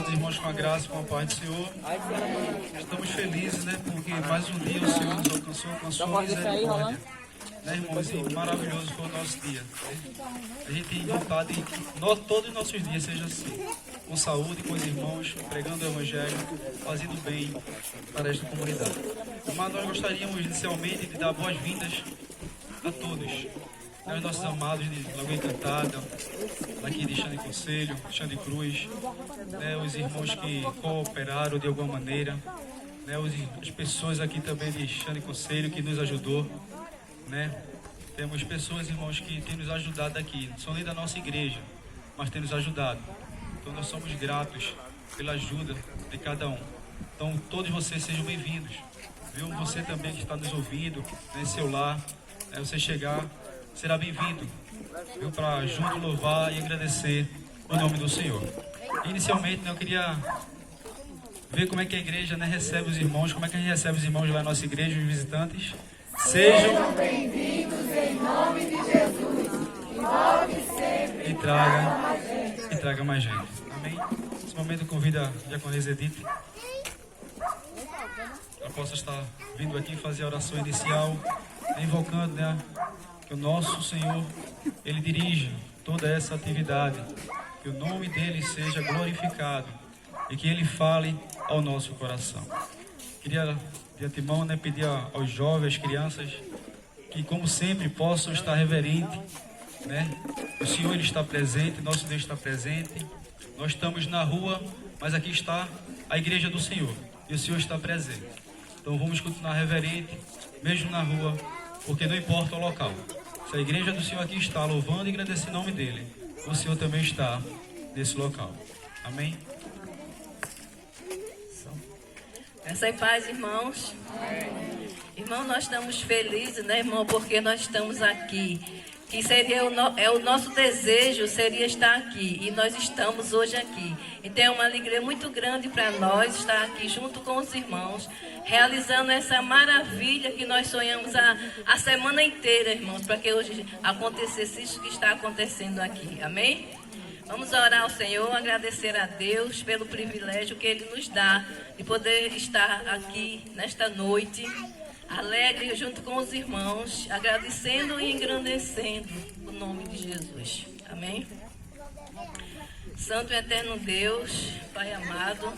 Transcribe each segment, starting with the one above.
os irmãos com a graça e com a paz do Senhor. Estamos felizes, né? Porque mais um dia o Senhor nos alcançou com a sua misericórdia. Né, irmãos? E maravilhoso foi o nosso dia. A gente tem vontade de que todos os nossos dias sejam assim. Com saúde, com os irmãos, pregando o Evangelho, fazendo bem para esta comunidade. Mas nós gostaríamos inicialmente de dar boas-vindas a todos. Os nossos amados de Lagoa Encantada, daqui de Xande Conselho, Xande Cruz, né, os irmãos que cooperaram de alguma maneira, né, as pessoas aqui também de Xande Conselho que nos ajudou, né. Temos pessoas, irmãos, que têm nos ajudado aqui, não são nem da nossa igreja, mas têm nos ajudado. Então nós somos gratos pela ajuda de cada um. Então todos vocês sejam bem-vindos. Viu? Você também que está nos ouvindo, nesse seu lar, você chegar, será bem-vindo, viu, para junto louvar e agradecer o nome do Senhor. Inicialmente, eu queria ver como é que a igreja, né, recebe os irmãos, como é que a gente recebe os irmãos lá na nossa igreja, os visitantes. Sejam bem-vindos em nome de Jesus. E volte sempre e traga mais gente. Amém? Nesse momento, convido a diaconisa Edith. Ela possa estar vindo aqui fazer a oração inicial, invocando, né, que o nosso Senhor, Ele dirija toda essa atividade, que o nome dEle seja glorificado e que Ele fale ao nosso coração. Queria, de antemão, né, pedir aos jovens, às crianças, que como sempre possam estar reverentes, né? O Senhor, Ele está presente, nosso Deus está presente. Nós estamos na rua, mas aqui está a igreja do Senhor e o Senhor está presente. Então vamos continuar reverente, mesmo na rua, porque não importa o local. Se a igreja do Senhor aqui está louvando e agradecendo o nome dEle, o Senhor também está nesse local. Amém? Graça e paz, irmãos. Irmão, nós estamos felizes, né, irmão, porque nós estamos aqui. Que seria o nosso desejo seria estar aqui, e nós estamos hoje aqui. Então é uma alegria muito grande para nós estar aqui junto com os irmãos, realizando essa maravilha que nós sonhamos a semana inteira, irmãos, para que hoje acontecesse isso que está acontecendo aqui. Amém? Vamos orar ao Senhor, agradecer a Deus pelo privilégio que Ele nos dá de poder estar aqui nesta noite, alegre junto com os irmãos, agradecendo e engrandecendo o nome de Jesus. Amém? Santo e eterno Deus, Pai amado,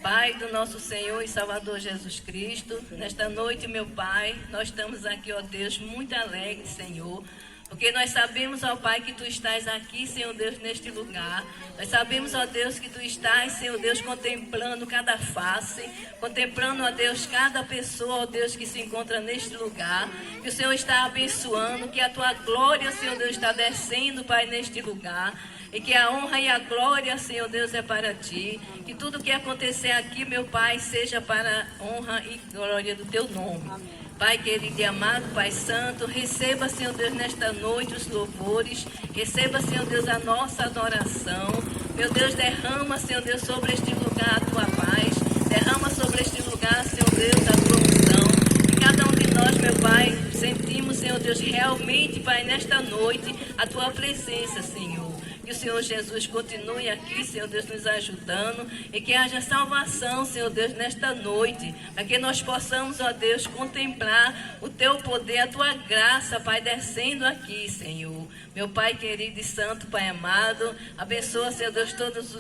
Pai do nosso Senhor e Salvador Jesus Cristo, nesta noite, meu Pai, nós estamos aqui, ó Deus, muito alegres, Senhor, porque nós sabemos, ó Pai, que Tu estás aqui, Senhor Deus, neste lugar. Nós sabemos, ó Deus, que Tu estás, Senhor Deus, contemplando cada face, contemplando, ó Deus, cada pessoa, ó Deus, que se encontra neste lugar. Que o Senhor está abençoando, que a Tua glória, Senhor Deus, está descendo, Pai, neste lugar. E que a honra e a glória, Senhor Deus, é para Ti. Que tudo que acontecer aqui, meu Pai, seja para a honra e glória do Teu nome. Pai querido e amado, Pai Santo, receba, Senhor Deus, nesta noite os louvores, receba, Senhor Deus, a nossa adoração. Meu Deus, derrama, Senhor Deus, sobre este lugar a Tua paz, derrama sobre este lugar, Senhor Deus, a Tua unção. E cada um de nós, meu Pai, sentimos, Senhor Deus, realmente, Pai, nesta noite, a Tua presença, Senhor. Que o Senhor Jesus continue aqui, Senhor Deus, nos ajudando e que haja salvação, Senhor Deus, nesta noite, para que nós possamos, ó Deus, contemplar o Teu poder, a Tua graça, Pai, descendo aqui, Senhor. Meu Pai querido e santo, Pai amado, abençoa, Senhor Deus, todas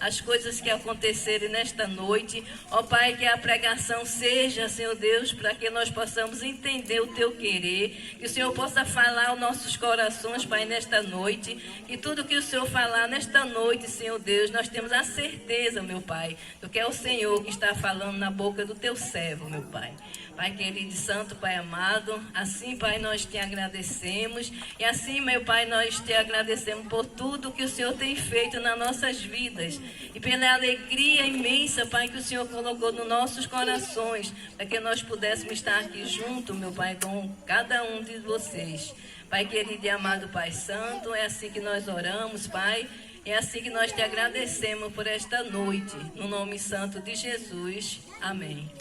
as coisas que acontecerem nesta noite. Ó Pai, que a pregação seja, Senhor Deus, para que nós possamos entender o Teu querer, que o Senhor possa falar aos nossos corações, Pai, nesta noite, que tudo que o Senhor falar nesta noite, Senhor Deus, nós temos a certeza, meu Pai, do que é o Senhor que está falando na boca do Teu servo, meu Pai. Pai querido e santo, Pai amado, assim, Pai, nós Te agradecemos e assim, meu Pai, nós Te agradecemos por tudo que o Senhor tem feito nas nossas vidas e pela alegria imensa, Pai, que o Senhor colocou nos nossos corações, para que nós pudéssemos estar aqui junto, meu Pai, com cada um de vocês. Pai querido e amado Pai Santo, é assim que nós oramos, Pai, e é assim que nós Te agradecemos por esta noite, no nome santo de Jesus. Amém.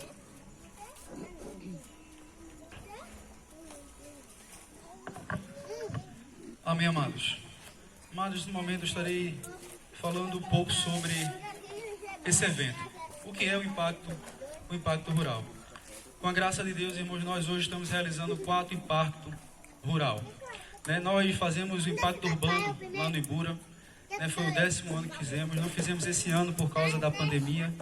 Amém, amados. Amados, no momento eu estarei falando um pouco sobre esse evento. O que é o impacto rural? Com a graça de Deus, irmãos, nós hoje estamos realizando 4 impactos rural. Nós fazemos o impacto urbano lá no Ibura. Foi o 10º ano que fizemos. Não fizemos esse ano por causa da pandemia,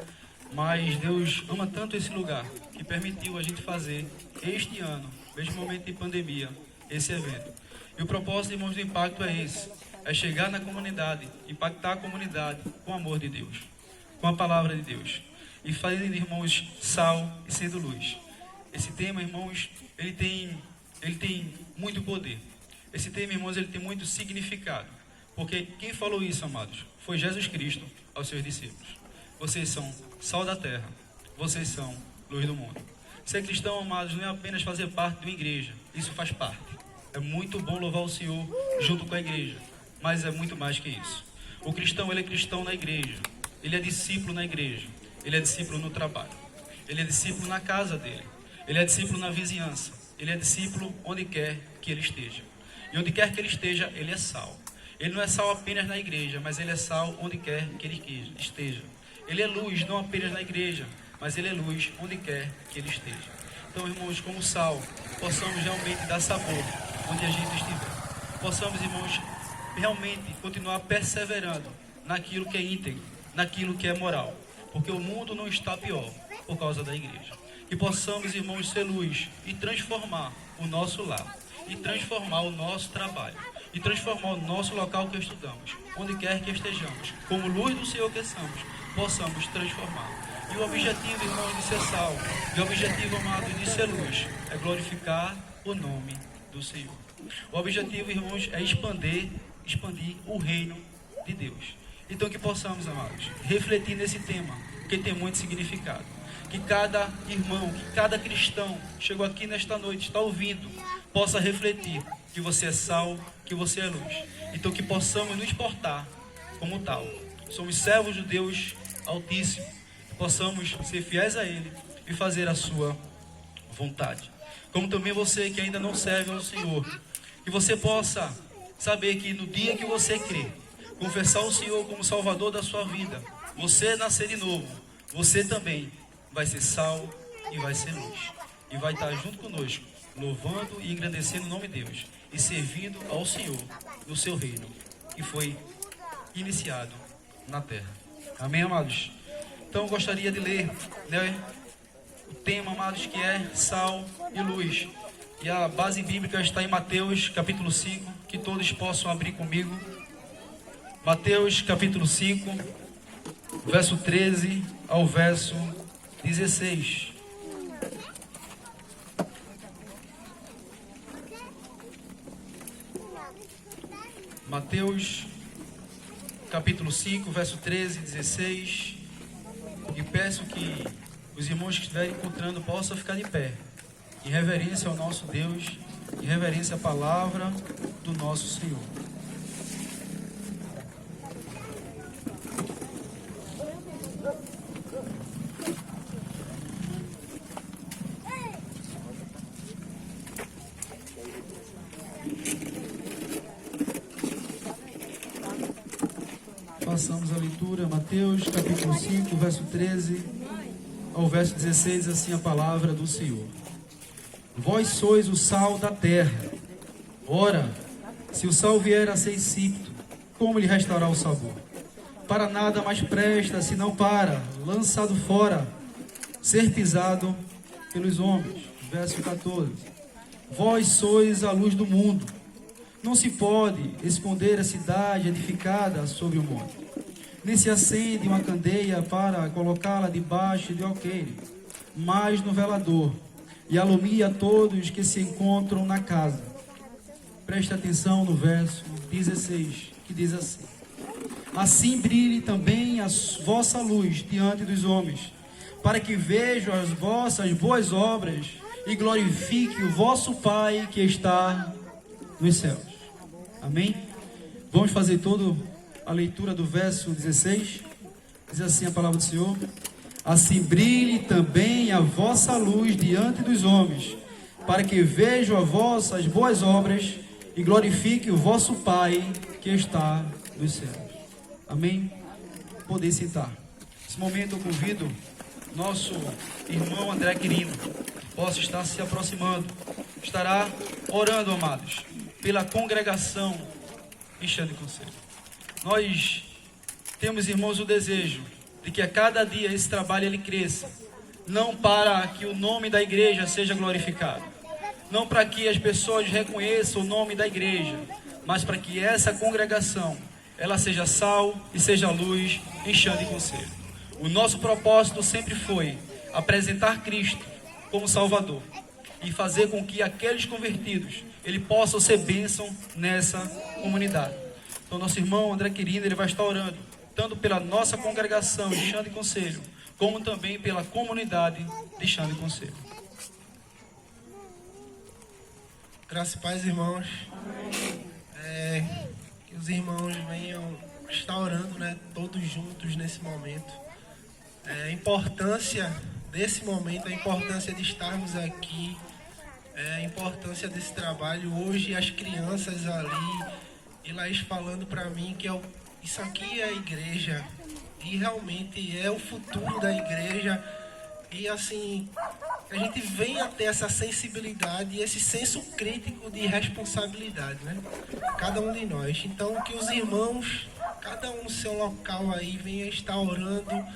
mas Deus ama tanto esse lugar que permitiu a gente fazer este ano, mesmo momento de pandemia, esse evento. E o propósito, irmãos, do impacto é esse: é chegar na comunidade, impactar a comunidade com o amor de Deus, com a palavra de Deus, e fazer, irmãos, sal e sendo luz. Esse tema, irmãos, ele tem muito poder. Esse tema, irmãos, ele tem muito significado. Porque quem falou isso, amados, foi Jesus Cristo aos seus discípulos. Vocês são sal da terra, vocês são luz do mundo. Ser cristão, amados, não é apenas fazer parte de uma igreja, isso faz parte. É muito bom louvar o Senhor junto com a igreja, mas é muito mais que isso. O cristão, ele é cristão na igreja, ele é discípulo na igreja, ele é discípulo no trabalho, ele é discípulo na casa dele, ele é discípulo na vizinhança, ele é discípulo onde quer que ele esteja. E onde quer que ele esteja, ele é sal. Ele não é sal apenas na igreja, mas ele é sal onde quer que ele esteja. Ele é luz não apenas na igreja, mas ele é luz onde quer que ele esteja. Então, irmãos, como sal, possamos realmente dar sabor onde a gente estiver. Possamos, irmãos, realmente continuar perseverando naquilo que é íntegro, naquilo que é moral. Porque o mundo não está pior por causa da igreja. Que possamos, irmãos, ser luz e transformar o nosso lar, e transformar o nosso trabalho, e transformar o nosso local que estudamos, onde quer que estejamos, como luz do Senhor que somos, possamos transformar. E o objetivo, irmãos, de ser sal, e o objetivo, amado, de ser luz, é glorificar o nome do Senhor. O objetivo, irmãos, é expandir o reino de Deus. Então que possamos, amados, refletir nesse tema, que tem muito significado. Que cada irmão, que cada cristão chegou aqui nesta noite, está ouvindo, possa refletir que você é sal, que você é luz. Então que possamos nos portar como tal. Somos servos de Deus Altíssimo. Possamos ser fiéis a Ele e fazer a sua vontade. Como também você que ainda não serve ao Senhor, que você possa saber que no dia que você crer, confessar o Senhor como Salvador da sua vida, você nascer de novo, você também vai ser sal e vai ser luz. E vai estar junto conosco, louvando e engrandecendo o nome de Deus e servindo ao Senhor no seu reino, que foi iniciado na terra. Amém, amados? Então eu gostaria de ler, o tema, amados, que é sal e luz. E a base bíblica está em Mateus capítulo 5, que todos possam abrir comigo. Mateus capítulo 5, verso 13 ao verso 16. Mateus capítulo 5, verso 13 e 16. E peço que os irmãos que estiverem encontrando possam ficar de pé, em reverência ao nosso Deus, em reverência à palavra do nosso Senhor. Façamos a leitura, Mateus capítulo 5, verso 13 ao verso 16, assim a palavra do Senhor. Vós sois o sal da terra. Ora, se o sal vier a ser insípido, como lhe restará o sabor? Para nada mais presta, senão para, lançado fora, ser pisado pelos homens. Verso 14. Vós sois a luz do mundo. Não se pode esconder a cidade edificada sobre o monte, nem se acende uma candeia para colocá-la debaixo de alqueire, mas no velador, e alumia a todos que se encontram na casa. Preste atenção no verso 16, que diz assim: assim brilhe também a vossa luz diante dos homens, para que vejam as vossas boas obras e glorifique o vosso Pai que está nos céus. Amém? Vamos fazer toda a leitura do verso 16. Diz assim a palavra do Senhor: assim brilhe também a vossa luz diante dos homens, para que vejam as vossas boas obras e glorifique o vosso Pai que está nos céus. Amém? Poder citar. Se momento eu convido nosso irmão André Quirino, possa estar se aproximando, estará orando, amados, pela congregação Enchendo Conselho. Nós temos, irmãos, o desejo de que a cada dia esse trabalho ele cresça, não para que o nome da igreja seja glorificado, não para que as pessoas reconheçam o nome da igreja, mas para que essa congregação ela seja sal e seja luz em Xande Conselho. O nosso propósito sempre foi apresentar Cristo como Salvador e fazer com que aqueles convertidos ele possam ser bênção nessa comunidade. Então nosso irmão André Quirino ele vai estar orando tanto pela nossa congregação de Xande Conselho, como também pela comunidade de Xande Conselho. Graças e paz, irmãos. Que os irmãos venham estar orando, né, todos juntos nesse momento. A importância desse momento, a importância de estarmos aqui, a importância desse trabalho. Hoje as crianças ali, e Laís falando para mim que isso aqui é a igreja, e realmente é o futuro da igreja. E assim, a gente vem a ter essa sensibilidade e esse senso crítico de responsabilidade, né? Cada um de nós. Então, que os irmãos, cada um no seu local aí, venha estar orando,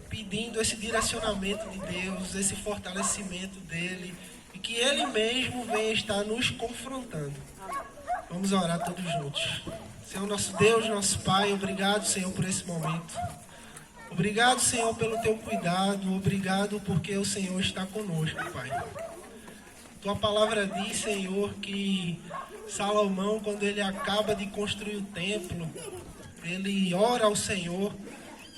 pedindo esse direcionamento de Deus, esse fortalecimento dele, e que ele mesmo venha estar nos confrontando. Vamos orar todos juntos. Senhor, nosso Deus, nosso Pai, obrigado, Senhor, por esse momento. Obrigado, Senhor, pelo teu cuidado. Obrigado porque o Senhor está conosco, Pai. Tua palavra diz, Senhor, que Salomão, quando ele acaba de construir o templo, ele ora ao Senhor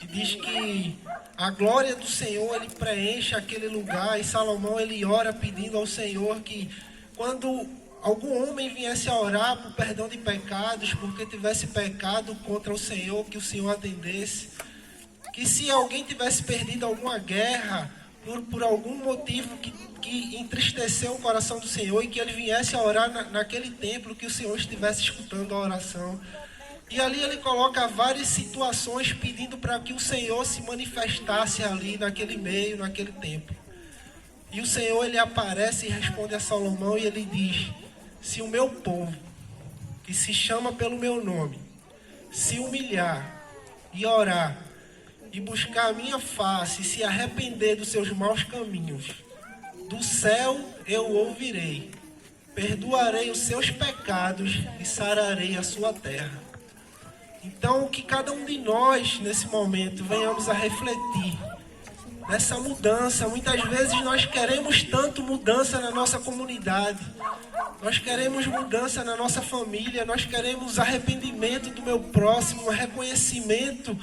e diz que a glória do Senhor, ele preenche aquele lugar. E Salomão, ele ora pedindo ao Senhor que quando algum homem viesse a orar por perdão de pecados, porque tivesse pecado contra o Senhor, que o Senhor atendesse. Que se alguém tivesse perdido alguma guerra, por algum motivo que entristeceu o coração do Senhor, e que ele viesse a orar naquele templo, que o Senhor estivesse escutando a oração. E ali ele coloca várias situações pedindo para que o Senhor se manifestasse ali naquele meio, naquele templo. E o Senhor, ele aparece e responde a Salomão e ele diz: se o meu povo, que se chama pelo meu nome, se humilhar e orar, e buscar a minha face, e se arrepender dos seus maus caminhos, do céu eu ouvirei, perdoarei os seus pecados e sararei a sua terra. Então, que cada um de nós, nesse momento, venhamos a refletir nessa mudança. Muitas vezes nós queremos tanto mudança na nossa comunidade, nós queremos mudança na nossa família, nós queremos arrependimento do meu próximo, reconhecimento.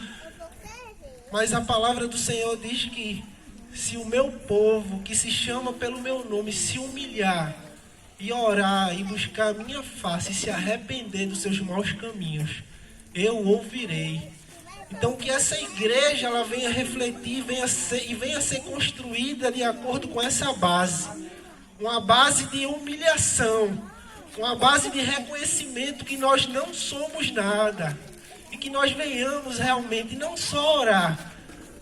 Mas a palavra do Senhor diz que se o meu povo, que se chama pelo meu nome, se humilhar e orar e buscar a minha face e se arrepender dos seus maus caminhos, eu ouvirei. Então que essa igreja ela venha refletir venha a ser construída de acordo com essa base. Uma base de humilhação, uma base de reconhecimento que nós não somos nada. E que nós venhamos realmente não só orar,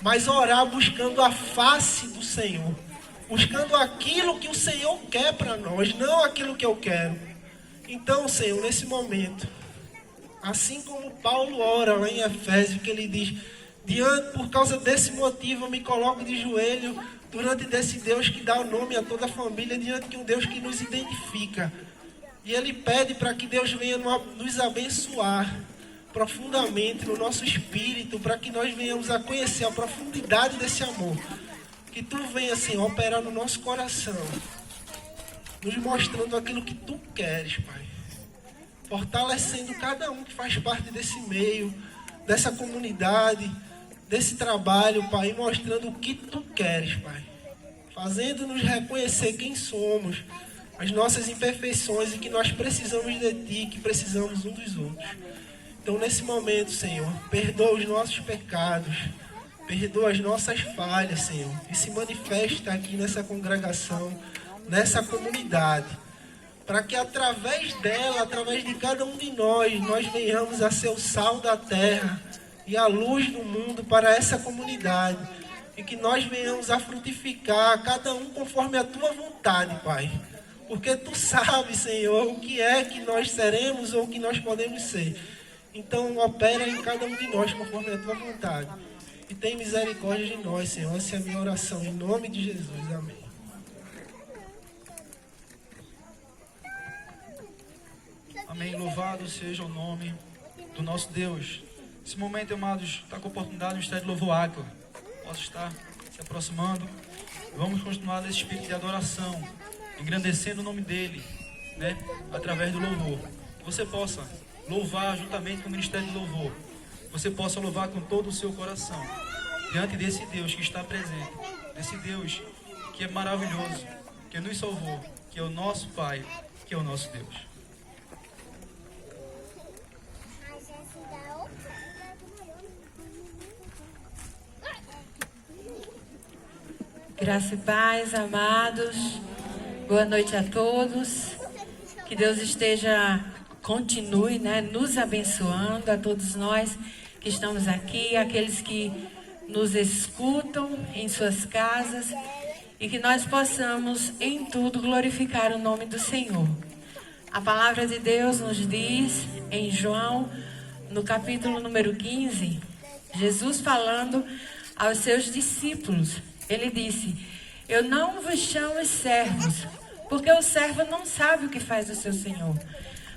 mas orar buscando a face do Senhor. Buscando aquilo que o Senhor quer para nós, não aquilo que eu quero. Então, Senhor, nesse momento, assim como Paulo ora lá em Efésios, que ele diz: por causa desse motivo eu me coloco de joelho diante desse Deus que dá o nome a toda a família, diante de um Deus que nos identifica. E ele pede para que Deus venha nos abençoar profundamente no nosso espírito, para que nós venhamos a conhecer a profundidade desse amor. Que tu venha, Senhor, operar no nosso coração, nos mostrando aquilo que tu queres, Pai. Fortalecendo cada um que faz parte desse meio, dessa comunidade, desse trabalho, Pai, mostrando o que tu queres, Pai. Fazendo-nos reconhecer quem somos, as nossas imperfeições e que nós precisamos de ti, que precisamos um dos outros. Então, nesse momento, Senhor, perdoa os nossos pecados, perdoa as nossas falhas, Senhor, e se manifesta aqui nessa congregação, nessa comunidade, para que através dela, através de cada um de nós venhamos a ser o sal da terra e a luz do mundo para essa comunidade. E que nós venhamos a frutificar, cada um conforme a tua vontade, Pai. Porque tu sabes, Senhor, o que é que nós seremos ou o que nós podemos ser. Então, opera em cada um de nós conforme a tua vontade. E tem misericórdia de nós, Senhor. Essa é a minha oração, em nome de Jesus. Amém. Amém. Louvado seja o nome do nosso Deus. Esse momento, amados, está com a oportunidade do Ministério de Louvor Áquila. Posso estar se aproximando. Vamos continuar nesse espírito de adoração, engrandecendo o nome dele, né? Através do louvor. Que você possa louvar juntamente com o Ministério de Louvor. Que você possa louvar com todo o seu coração. Diante desse Deus que está presente. Desse Deus que é maravilhoso. Que nos salvou. Que é o nosso Pai. Que é o nosso Deus. Graça e paz, amados. Boa noite a todos. Que Deus continue, nos abençoando, a todos nós que estamos aqui, aqueles que nos escutam em suas casas, e que nós possamos em tudo glorificar o nome do Senhor. A palavra de Deus nos diz em João, no capítulo número 15, Jesus falando aos seus discípulos. Ele disse: eu não vos chamo servos, porque o servo não sabe o que faz o seu senhor,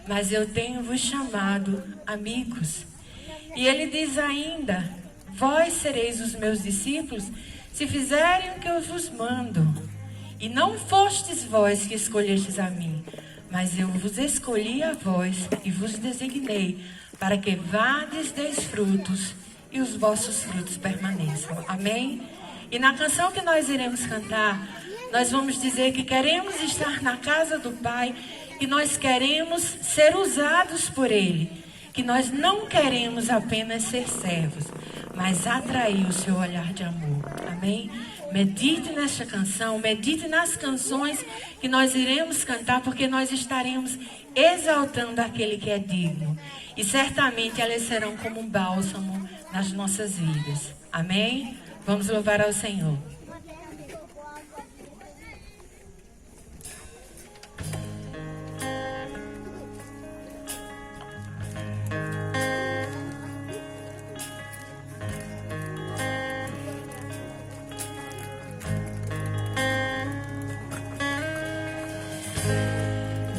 mas eu tenho vos chamado amigos. E ele diz ainda: vós sereis os meus discípulos, se fizerem o que eu vos mando. E não fostes vós que escolhestes a mim, mas eu vos escolhi a vós e vos designei, para que vades, deis frutos, e os vossos frutos permaneçam. Amém? E na canção que nós iremos cantar, nós vamos dizer que queremos estar na casa do Pai, que nós queremos ser usados por Ele, que nós não queremos apenas ser servos, mas atrair o seu olhar de amor. Amém? Medite nesta canção, medite nas canções que nós iremos cantar, porque nós estaremos exaltando aquele que é digno. E certamente elas serão como um bálsamo nas nossas vidas. Amém? Vamos louvar ao Senhor.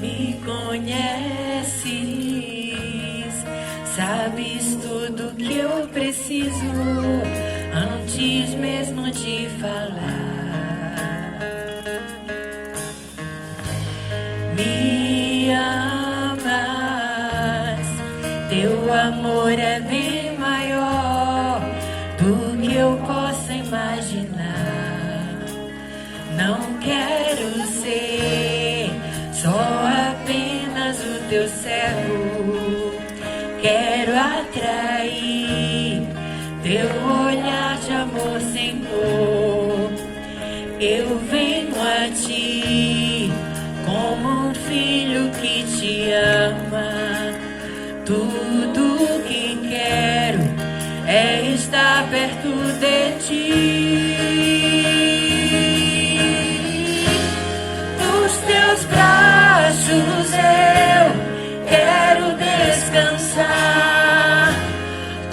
Me conheces, sabes tudo que eu preciso antes mesmo de falar. Me amas, teu amor é bem maior do que eu possa imaginar. Não quero ser só apenas o teu servo, quero atrair teu olhar de amor, Senhor. Eu venho a ti como um filho que te ama. Tudo que quero é estar perto de ti. Nos teus braços eu quero descansar.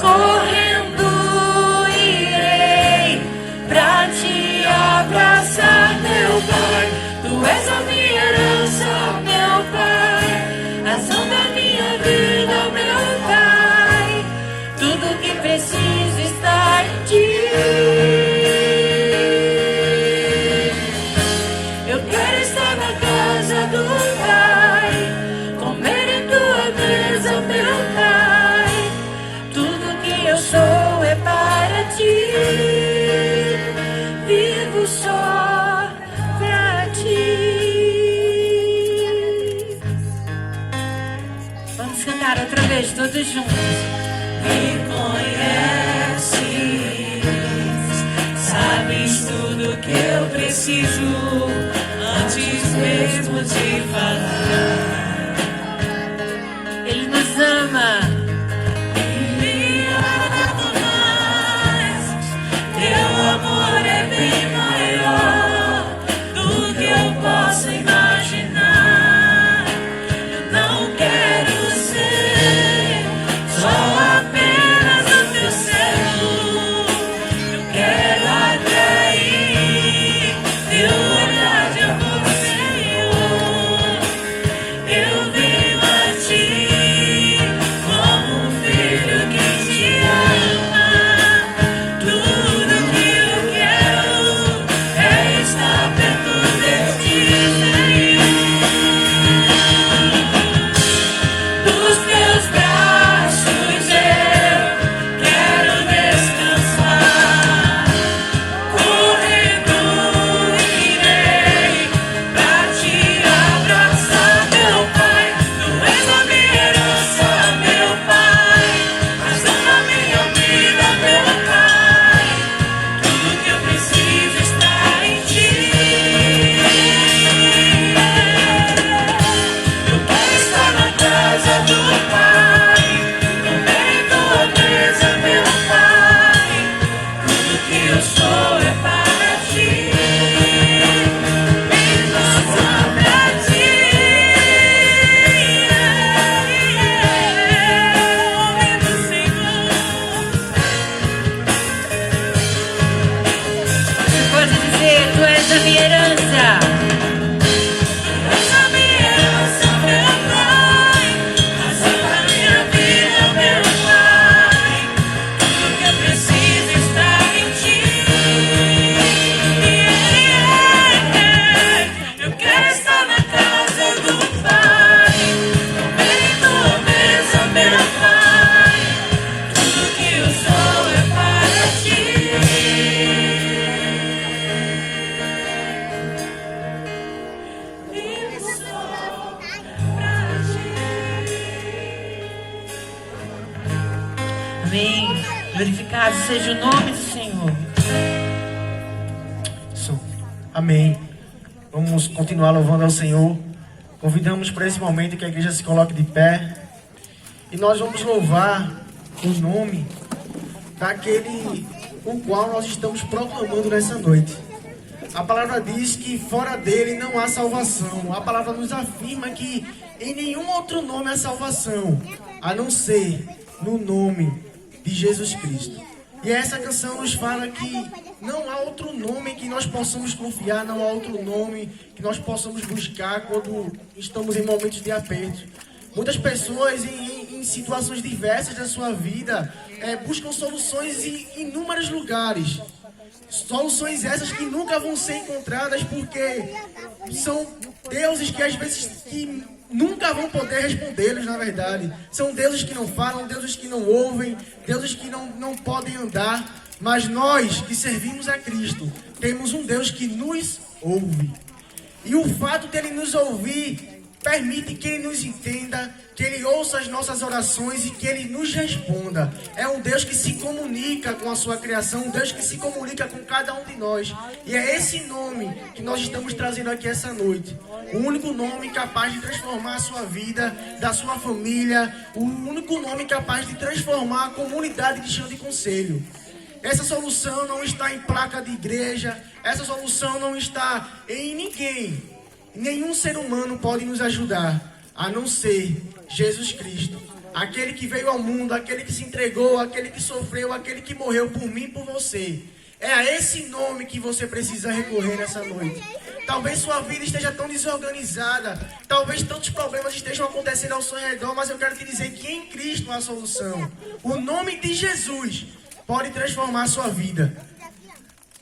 Correndo irei pra te abraçar, meu Pai. Tu és a minha herança, meu Pai, razão da minha vida, meu Pai. Tudo que preciso está em ti. Eu quero estar na casa do Pai, comer em tua mesa, meu Pai. Tudo que eu sou é para ti, vivo só pra ti. Vamos cantar outra vez, todos juntos. Me conheces, sabes tudo que eu preciso antes mesmo de falar. Ele nos ama. Me ama, Amém. Glorificado seja o nome do Senhor. Isso. Amém. Vamos continuar louvando ao Senhor. Convidamos para esse momento que a igreja se coloque de pé. E nós vamos louvar o nome daquele o qual nós estamos proclamando nessa noite. A palavra diz que fora dele não há salvação. A palavra nos afirma que em nenhum outro nome há salvação, a não ser no nome de Jesus Cristo. E essa canção nos fala que não há outro nome que nós possamos confiar, não há outro nome que nós possamos buscar quando estamos em momentos de aperto. Muitas pessoas em situações diversas da sua vida buscam soluções em inúmeros lugares. Soluções essas que nunca vão ser encontradas porque são deuses que às vezes que nunca vão poder respondê-los, na verdade. São deuses que não falam, deuses que não ouvem, deuses que não podem andar. Mas nós que servimos a Cristo, temos um Deus que nos ouve. E o fato de Ele nos ouvir permite que Ele nos entenda, que Ele ouça as nossas orações e que Ele nos responda. É um Deus que se comunica com a sua criação, um Deus que se comunica com cada um de nós. E é esse nome que nós estamos trazendo aqui essa noite. O único nome capaz de transformar a sua vida, da sua família. O único nome capaz de transformar a comunidade de Chão de Conselho. Essa solução não está em placa de igreja. Essa solução não está em ninguém. Nenhum ser humano pode nos ajudar, a não ser Jesus Cristo. Aquele que veio ao mundo, aquele que se entregou, aquele que sofreu, aquele que morreu por mim e por você. É a esse nome que você precisa recorrer nessa noite. Talvez sua vida esteja tão desorganizada, talvez tantos problemas estejam acontecendo ao seu redor, mas eu quero te dizer que em Cristo há a solução. O nome de Jesus pode transformar a sua vida.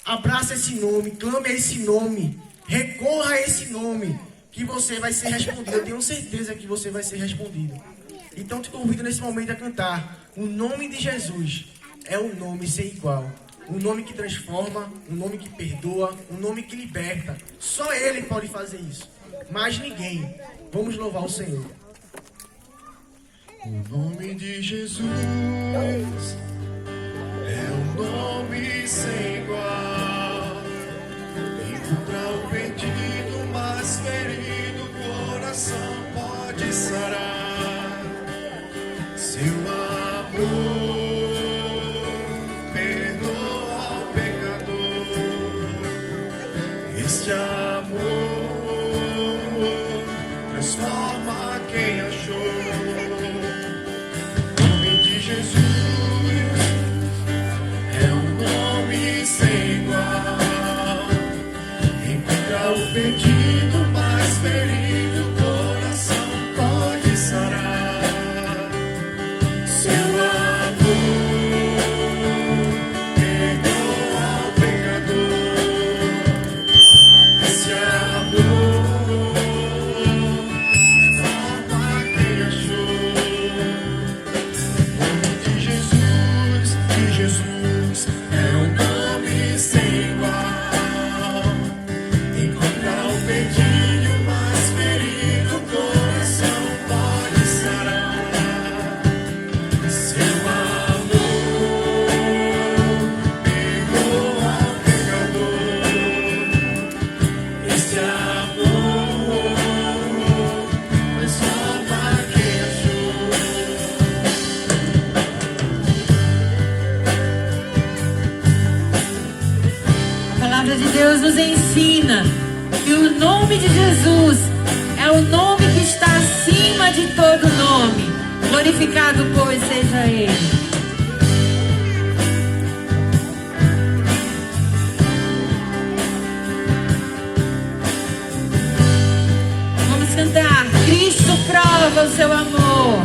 Abraça esse nome, clame a esse nome. Recorra a esse nome, que você vai ser respondido. Eu tenho certeza que você vai ser respondido. Então te convido nesse momento a cantar. O nome de Jesus é um nome sem igual. Um nome que transforma, um nome que perdoa, um nome que liberta. Só Ele pode fazer isso. Mais ninguém. Vamos louvar o Senhor. O nome de Jesus é um nome sem igual. Para o perdido, mais ferido, o coração pode sarar. Seu amor perdoa o pecador. Este amor transforma quem achou. O nome de Jesus é um nome sem igual. O perdido, mais ferido, o coração pode sarar. Seu amor perdoa o pecador. Esse amor transforma quem achou. O nome de Jesus é um nome sem igual. Perdido, mais ferido, o coração pode sarar. Seu amor perdoa o pecador. Esse amor transforma quem achou. A palavra de Deus nos ensina que o nome de Jesus é o nome que está acima de todo nome. Glorificado, pois, seja Ele. Vamos cantar. Cristo prova o seu amor.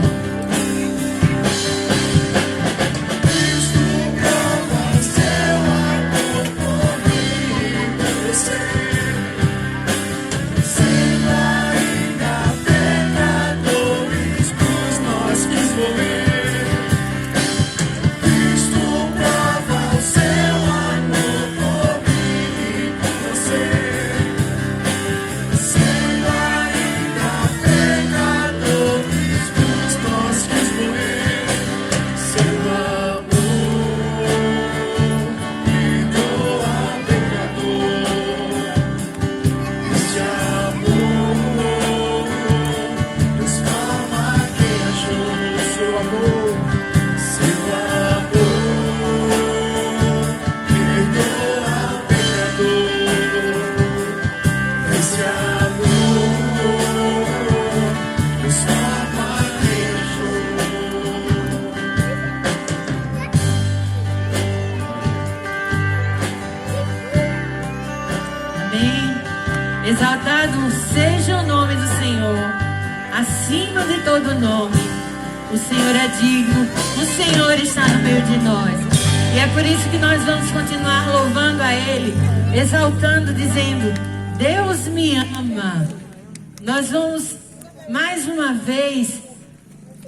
Sendo ainda pecadores, acima de todo nome. O Senhor é digno, o Senhor está no meio de nós. E é por isso que nós vamos continuar louvando a Ele, exaltando, dizendo: Deus me ama. Nós vamos mais uma vez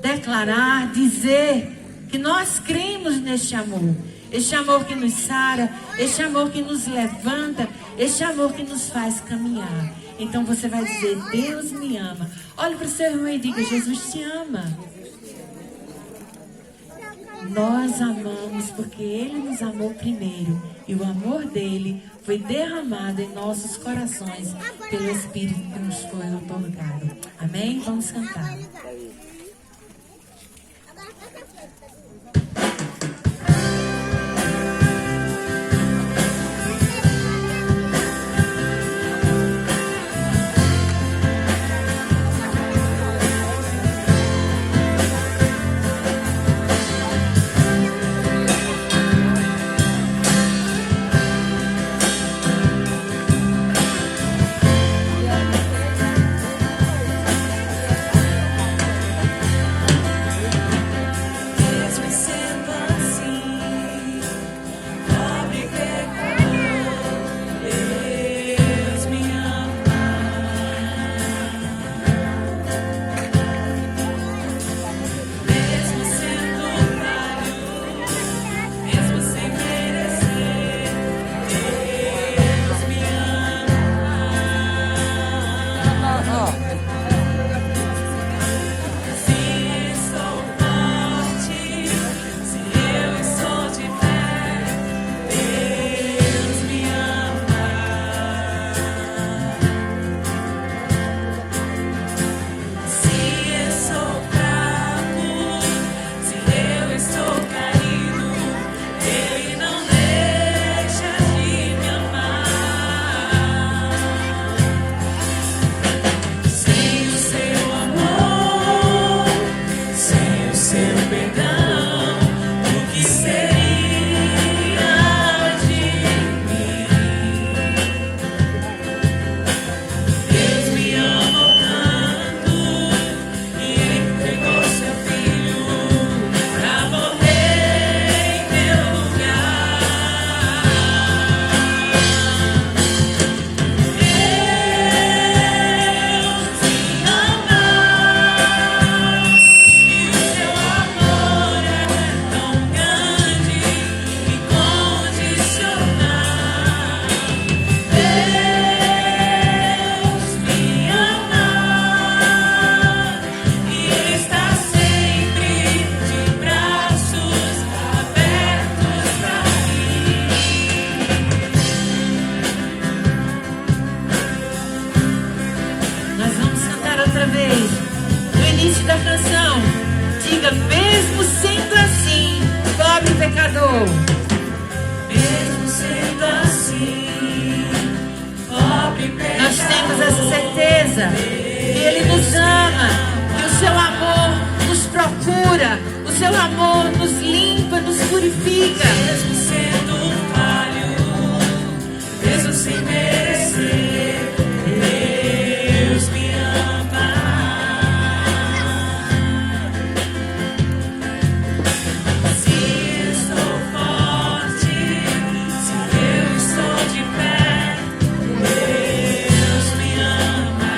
declarar, dizer que nós cremos neste amor. Este amor que nos sara, este amor que nos levanta, este amor que nos faz caminhar. Então você vai dizer: Deus me ama. Olhe para o seu irmão e diga: Jesus te ama. Nós amamos porque Ele nos amou primeiro. E o amor dele foi derramado em nossos corações pelo Espírito que nos foi otorgado. Amém? Vamos cantar. Mesmo sendo assim, nós temos essa certeza que Ele nos ama, que o seu amor nos procura, o seu amor nos limpa, nos purifica. mesmo sendo falho, mesmo sem merecer, Deus me ama. Se estou forte, se eu estou de pé, Deus me ama.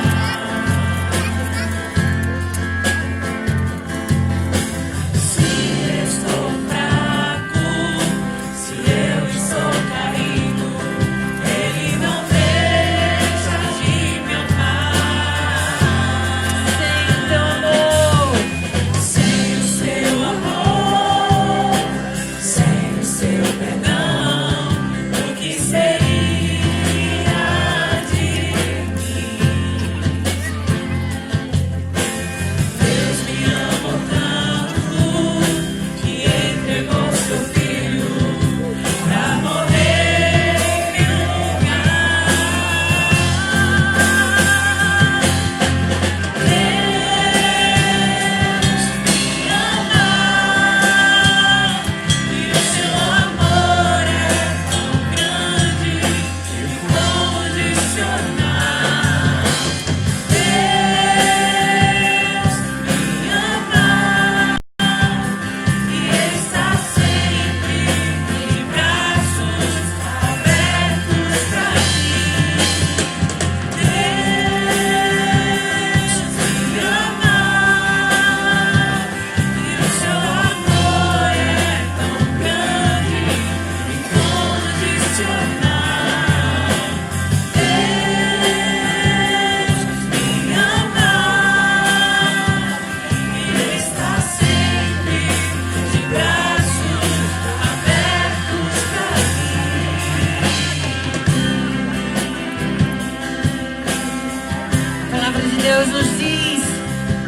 Deus nos diz,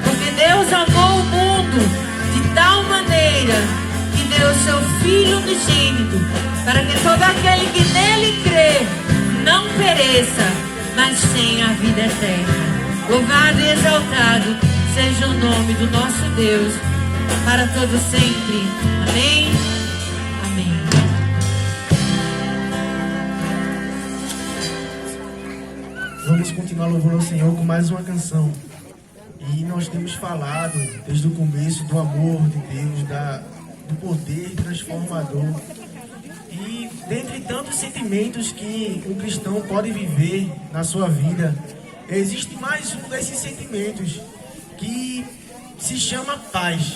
porque Deus amou o mundo de tal maneira que deu o seu Filho unigênito, para que todo aquele que nele crê não pereça, mas tenha a vida eterna. Louvado e exaltado seja o nome do nosso Deus, para todo sempre. Amém. Amém. Vamos continuar louvando ao Senhor com mais uma canção. E nós temos falado desde o começo do amor de Deus, do poder transformador. E dentre tantos sentimentos que o cristão pode viver na sua vida, existe mais um desses sentimentos que se chama paz.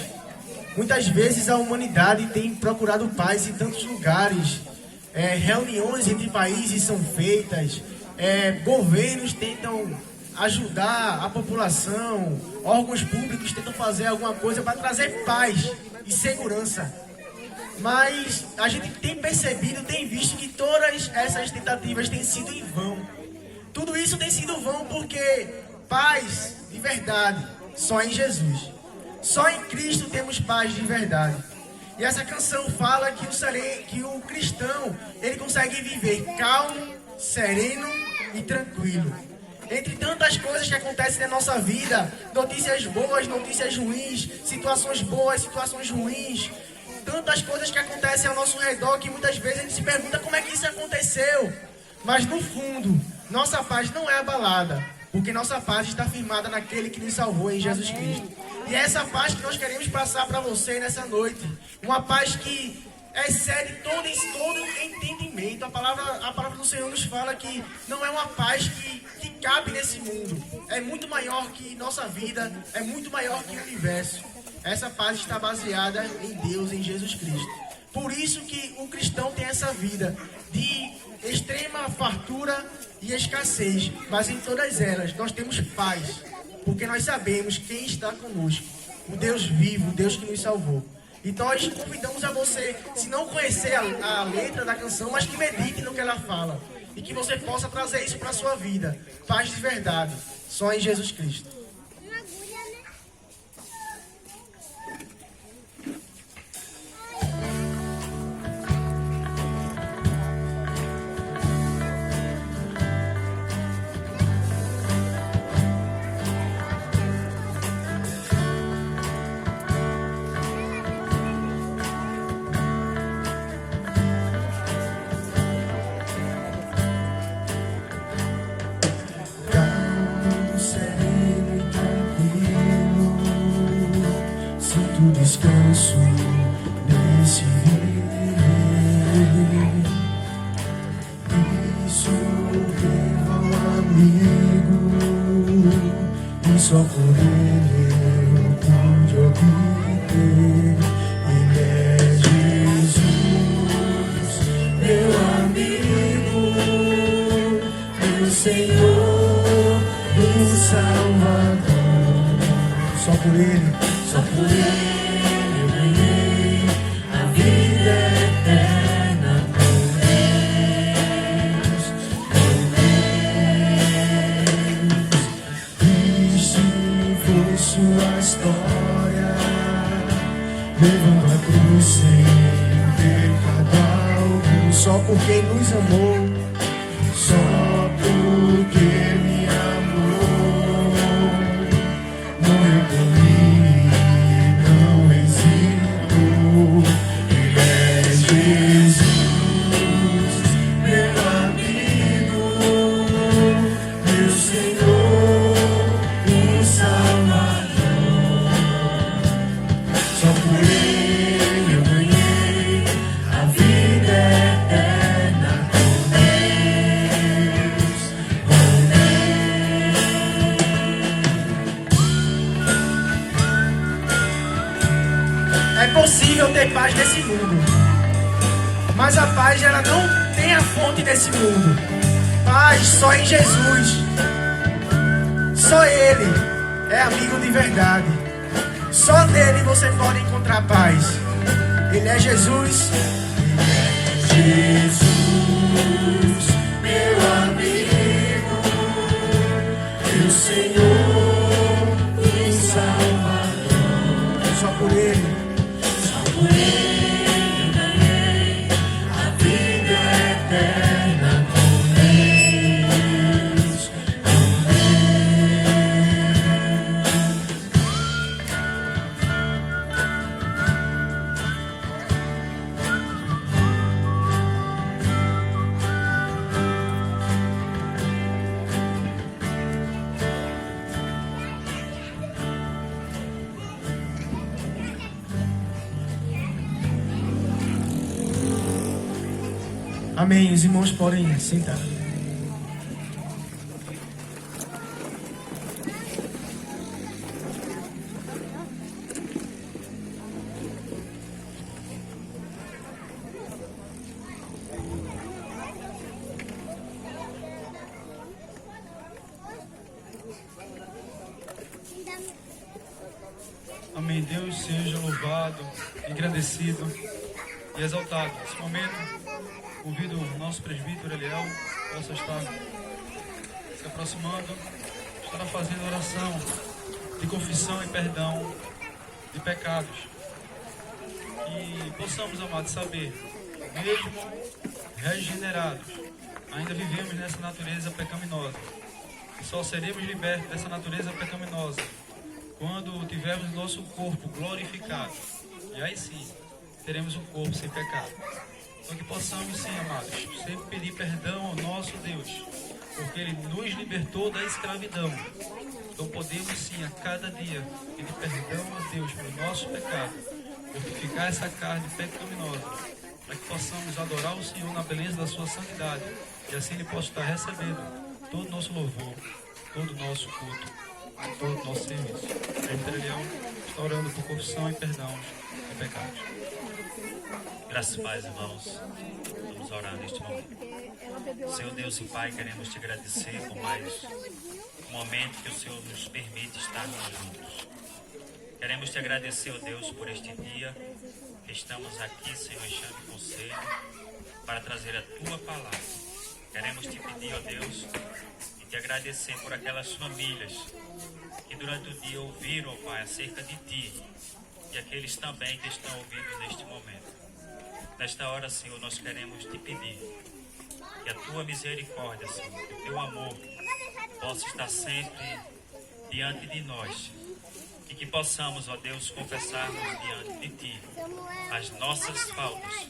Muitas vezes a humanidade tem procurado paz em tantos lugares. Reuniões entre países são feitas, governos tentam ajudar a população, órgãos públicos tentam fazer alguma coisa para trazer paz e segurança. Mas a gente tem percebido, tem visto que todas essas tentativas têm sido em vão. Tudo isso tem sido vão porque paz de verdade só em Jesus. Só em Cristo temos paz de verdade. E essa canção fala que o cristão, ele consegue viver calmo, sereno e tranquilo. Entre tantas coisas que acontecem na nossa vida, notícias boas, notícias ruins, situações boas, situações ruins, tantas coisas que acontecem ao nosso redor que muitas vezes a gente se pergunta como é que isso aconteceu. Mas no fundo, nossa paz não é abalada, porque nossa paz está firmada naquele que nos salvou em Jesus Cristo. E é essa paz que nós queremos passar para você nessa noite. Uma paz que excede todo entendimento. A palavra do Senhor nos fala que não é uma paz que cabe nesse mundo. É muito maior que nossa vida, é muito maior que o universo. Essa paz está baseada em Deus, em Jesus Cristo. Por isso que o cristão tem essa vida de extrema fartura e escassez, mas em todas elas nós temos paz, porque nós sabemos quem está conosco, o Deus vivo, o Deus que nos salvou. Então nós convidamos a você, se não conhecer a letra da canção, mas que medite no que ela fala e que você possa trazer isso para a sua vida. Paz de verdade, só em Jesus Cristo. Descanso nesse viver. Isso devo ao amigo, e só por ele eu pude obter. Ele é Jesus, meu amigo, meu Senhor, meu Salvador. Só por ele, só por ele. Sua história, levando a cruz sem pecado algum, só porque nos amou, só porque me amou, morreu por mim, não hesito. Ele é Jesus, meu amigo, meu Senhor, meu Salvador. Só por ele eu ganhei a vida eterna com Deus, é possível ter paz nesse mundo, mas a paz ela não tem a fonte desse mundo. Paz só em Jesus. Só Ele é amigo de verdade. Só nele você pode encontrar paz. Ele é Jesus. Jesus, meu amigo, meu Senhor, Amém. Os irmãos podem sentar. Amém. Deus seja louvado, engrandecido e exaltado. Nesse momento, convido o nosso presbítero Eliel, possa estar se aproximando, estará fazendo oração de confissão e perdão de pecados. Que possamos, amados, saber, mesmo regenerados, ainda vivemos nessa natureza pecaminosa. E só seremos libertos dessa natureza pecaminosa quando tivermos nosso corpo glorificado. E aí sim, teremos um corpo sem pecado. Então que possamos sim, amados, sempre pedir perdão ao nosso Deus, porque Ele nos libertou da escravidão. Então podemos sim, a cada dia, pedir perdão a Deus pelo nosso pecado, mortificar essa carne pecaminosa, para que possamos adorar o Senhor na beleza da sua santidade, e assim Ele possa estar recebendo todo o nosso louvor, todo o nosso culto, todo o nosso serviço. Presbítero Eliel está orando por confissão e perdão de pecados. Graças a paz, irmãos. Vamos orar neste momento. Senhor Deus e Pai, queremos te agradecer por mais um momento que o Senhor nos permite estarmos juntos. Queremos te agradecer, ó Deus, por este dia que estamos aqui, Senhor, em chão de conselho, para trazer a Tua palavra. Queremos te pedir, ó Deus, e te agradecer por aquelas famílias que durante o dia ouviram, ó Pai, acerca de Ti, e aqueles também que estão ouvindo neste momento. Nesta hora, Senhor, nós queremos te pedir que a Tua misericórdia, Senhor, que o Teu amor possa estar sempre diante de nós, e que possamos, ó Deus, confessarmos diante de Ti as nossas faltas,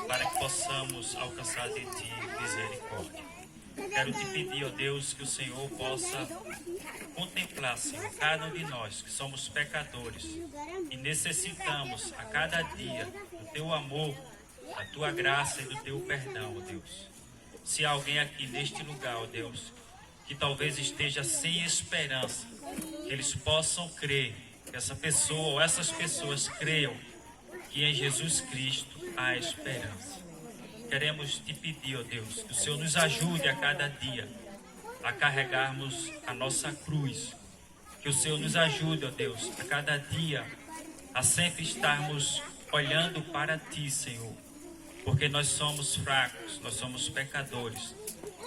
para que possamos alcançar de Ti misericórdia. Quero te pedir, ó Deus, que o Senhor possa contemplar, Senhor, cada um de nós que somos pecadores e necessitamos a cada dia do Teu amor, da Tua graça e do Teu perdão, ó Deus. Se há alguém aqui neste lugar, ó Deus, que talvez esteja sem esperança, que eles possam crer, que essa pessoa ou essas pessoas creiam que em Jesus Cristo há esperança. Queremos te pedir, ó Deus, que o Senhor nos ajude a cada dia a carregarmos a nossa cruz. Que o Senhor nos ajude, ó Deus, a cada dia a sempre estarmos olhando para Ti, Senhor. Porque nós somos fracos, nós somos pecadores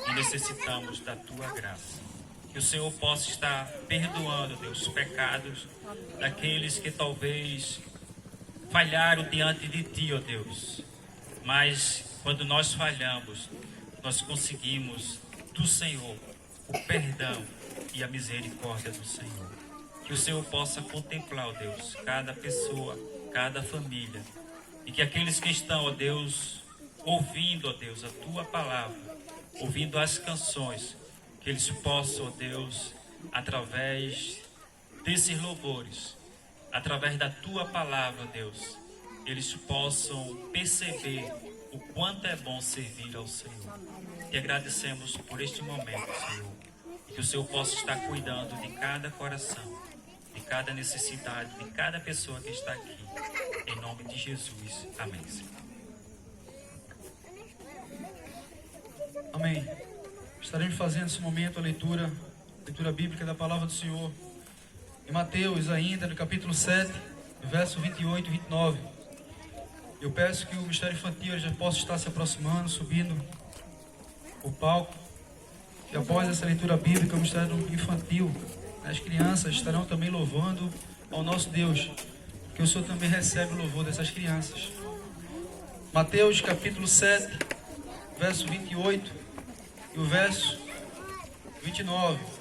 e necessitamos da Tua graça. Que o Senhor possa estar perdoando, Deus, os pecados daqueles que talvez falharam diante de Ti, ó Deus. Mas quando nós falhamos, nós conseguimos do Senhor o perdão e a misericórdia do Senhor. Que o Senhor possa contemplar, ó Deus, cada pessoa, cada família. E que aqueles que estão, ó Deus, ouvindo, ó Deus, a Tua palavra, ouvindo as canções, que eles possam, ó Deus, através desses louvores, através da Tua palavra, ó Deus, eles possam perceber o quanto é bom servir ao Senhor. Te agradecemos por este momento, Senhor, e que o Senhor possa estar cuidando de cada coração, de cada necessidade, de cada pessoa que está aqui. Em nome de Jesus. Amém, Senhor. Amém. Estaremos fazendo nesse momento a leitura bíblica da palavra do Senhor. Em Mateus ainda, no capítulo 7, verso 28 e 29. Eu peço que o Ministério Infantil já possa estar se aproximando, subindo o palco. E após essa leitura bíblica, o Ministério Infantil, as crianças estarão também louvando ao nosso Deus, que o Senhor também recebe o louvor dessas crianças. Mateus capítulo 7, verso 28 e o verso 29.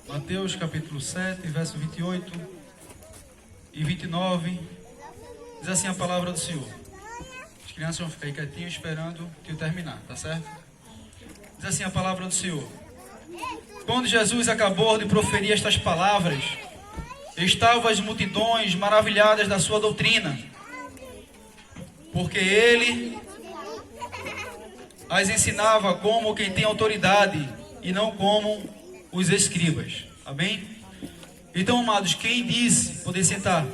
Mateus capítulo 7, verso 28 e 29, diz assim a palavra do Senhor. crianças vão ficar aí quietinhos esperando o tio terminar, tá certo? Diz assim a palavra do Senhor. Quando Jesus acabou de proferir estas palavras, estavam as multidões maravilhadas da sua doutrina, porque ele as ensinava como quem tem autoridade e não como os escribas. Amém? Então, amados, quem disse, podem sentar,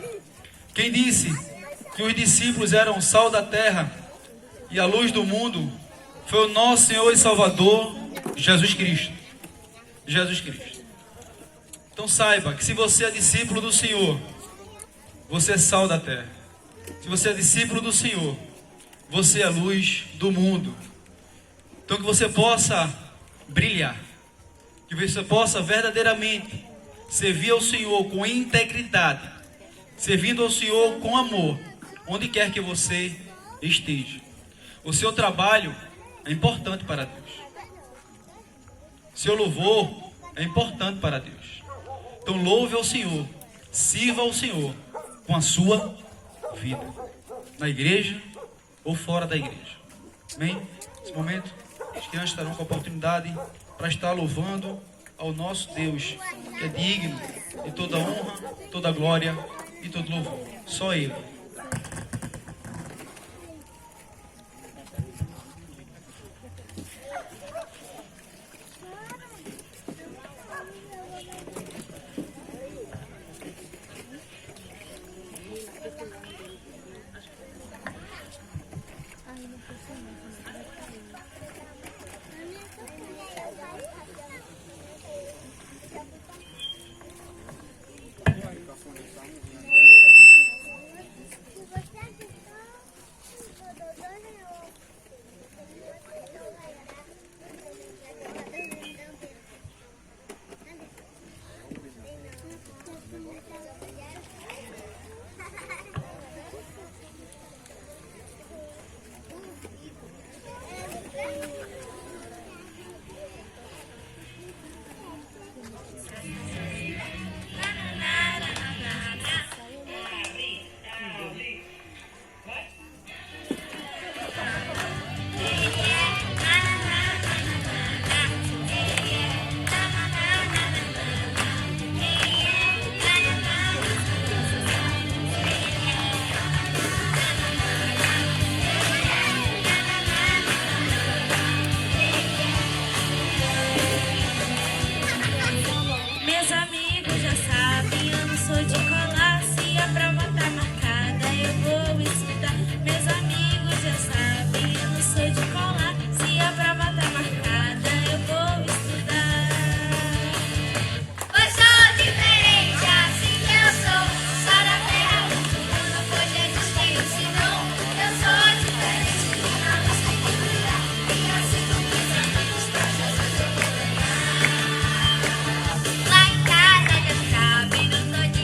quem disse que os discípulos eram o sal da terra e a luz do mundo foi o nosso Senhor e Salvador, Jesus Cristo. Jesus Cristo. Então saiba que se você é discípulo do Senhor, você é sal da terra. Se você é discípulo do Senhor, você é a luz do mundo. Então que você possa brilhar, que você possa verdadeiramente servir ao Senhor com integridade, servindo ao Senhor com amor, onde quer que você esteja. O seu trabalho é importante para Deus. Seu louvor é importante para Deus. Então louve ao Senhor, sirva ao Senhor com a sua vida, na igreja ou fora da igreja. Amém? Nesse momento, as crianças estarão com a oportunidade para estar louvando ao nosso Deus, que é digno de toda honra, toda glória e todo louvor. Só Ele. Lá em casa já sabe, não tô de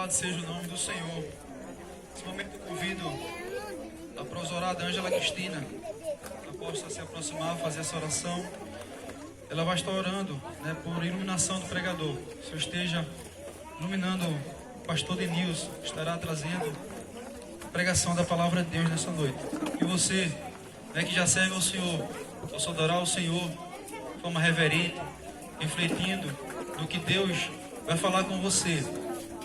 Louvado seja o nome do Senhor. Nesse momento eu convido a prosorada Ângela Cristina, após se aproximar, fazer essa oração. Ela vai estar orando, né, por iluminação do pregador. Que o Senhor esteja iluminando o pastor Denilson, que estará trazendo a pregação da palavra de Deus nessa noite. E você, né, que já serve ao Senhor, possa adorar o Senhor de forma reverente, refletindo no que Deus vai falar com você.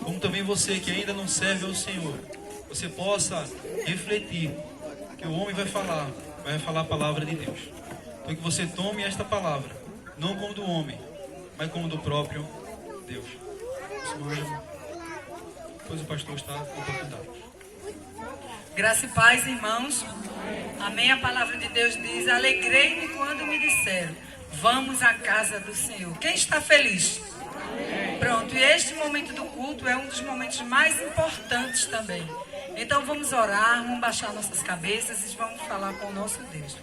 Como também você que ainda não serve ao Senhor, você possa refletir que o homem vai falar a palavra de Deus. Então que você tome esta palavra, não como do homem, mas como do próprio Deus. Depois o pastor está com oportunidade. Graça e paz, irmãos. Amém. A palavra de Deus diz: alegrei-me quando me disseram, vamos à casa do Senhor. Quem está feliz? Pronto, e este momento do culto é um dos momentos mais importantes também. Então vamos orar, vamos baixar nossas cabeças e vamos falar com o nosso Deus.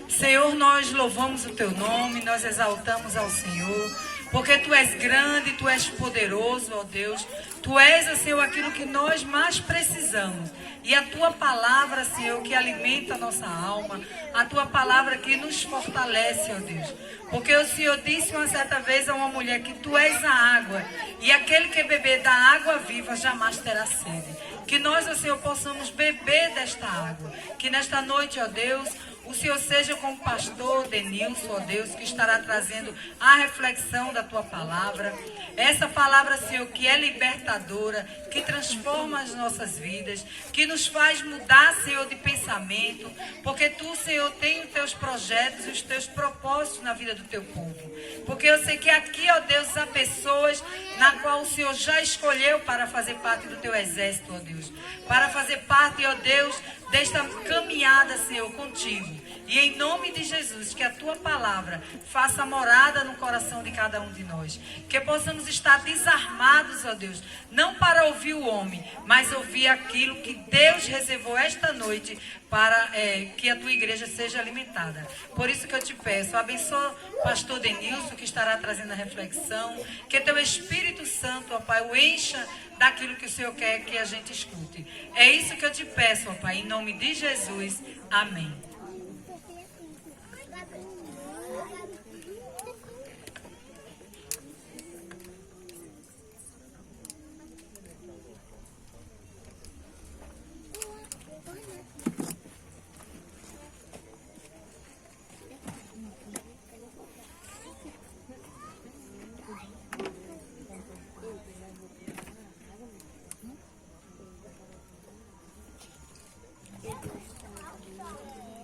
Senhor, nós louvamos o Teu nome, nós exaltamos ao Senhor, porque Tu és grande, Tu és poderoso, ó Deus. Tu és, Senhor, aquilo que nós mais precisamos. E a Tua palavra, Senhor, que alimenta a nossa alma, a Tua palavra que nos fortalece, ó Deus. Porque o Senhor disse uma certa vez a uma mulher que Tu és a água, e aquele que beber da água viva jamais terá sede. Que nós, ó Senhor, possamos beber desta água. Que nesta noite, ó Deus, o Senhor seja com o pastor Denilson, ó Deus, que estará trazendo a reflexão da Tua palavra. Essa palavra, Senhor, que é libertadora, que transforma as nossas vidas, que nos faz mudar, Senhor, de pensamento. Porque Tu, Senhor, tem os Teus projetos e os Teus propósitos na vida do Teu povo. Porque eu sei que aqui, ó Deus, há pessoas na qual o Senhor já escolheu para fazer parte do Teu exército, ó Deus. Para fazer parte, ó Deus, desta caminhada, Senhor, contigo. E em nome de Jesus, que a Tua palavra faça morada no coração de cada um de nós. Que possamos estar desarmados, ó Deus, não para ouvir o homem, mas ouvir aquilo que Deus reservou esta noite para que a Tua igreja seja alimentada. Por isso que eu te peço, abençoa o pastor Denilson, que estará trazendo a reflexão. Que Teu Espírito Santo, ó Pai, o encha daquilo que o Senhor quer que a gente escute. É isso que eu te peço, ó Pai, em nome de Jesus. Amém.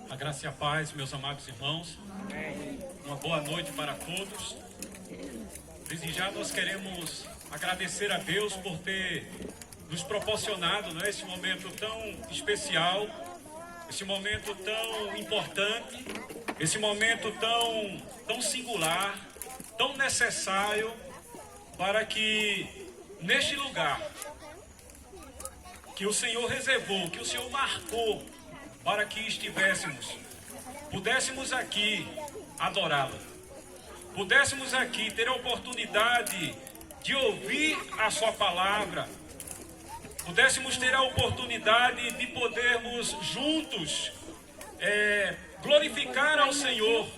A graça e a paz, meus amados irmãos. Uma boa noite para todos. Desde já nós queremos agradecer a Deus por ter nos proporcionado, né, esse momento tão especial, esse momento tão importante, esse momento tão singular, tão necessário, para que neste lugar que o Senhor reservou, que o Senhor marcou para que estivéssemos, pudéssemos aqui adorá-lo, pudéssemos aqui ter a oportunidade de ouvir a sua palavra, pudéssemos ter a oportunidade de podermos juntos glorificar ao Senhor,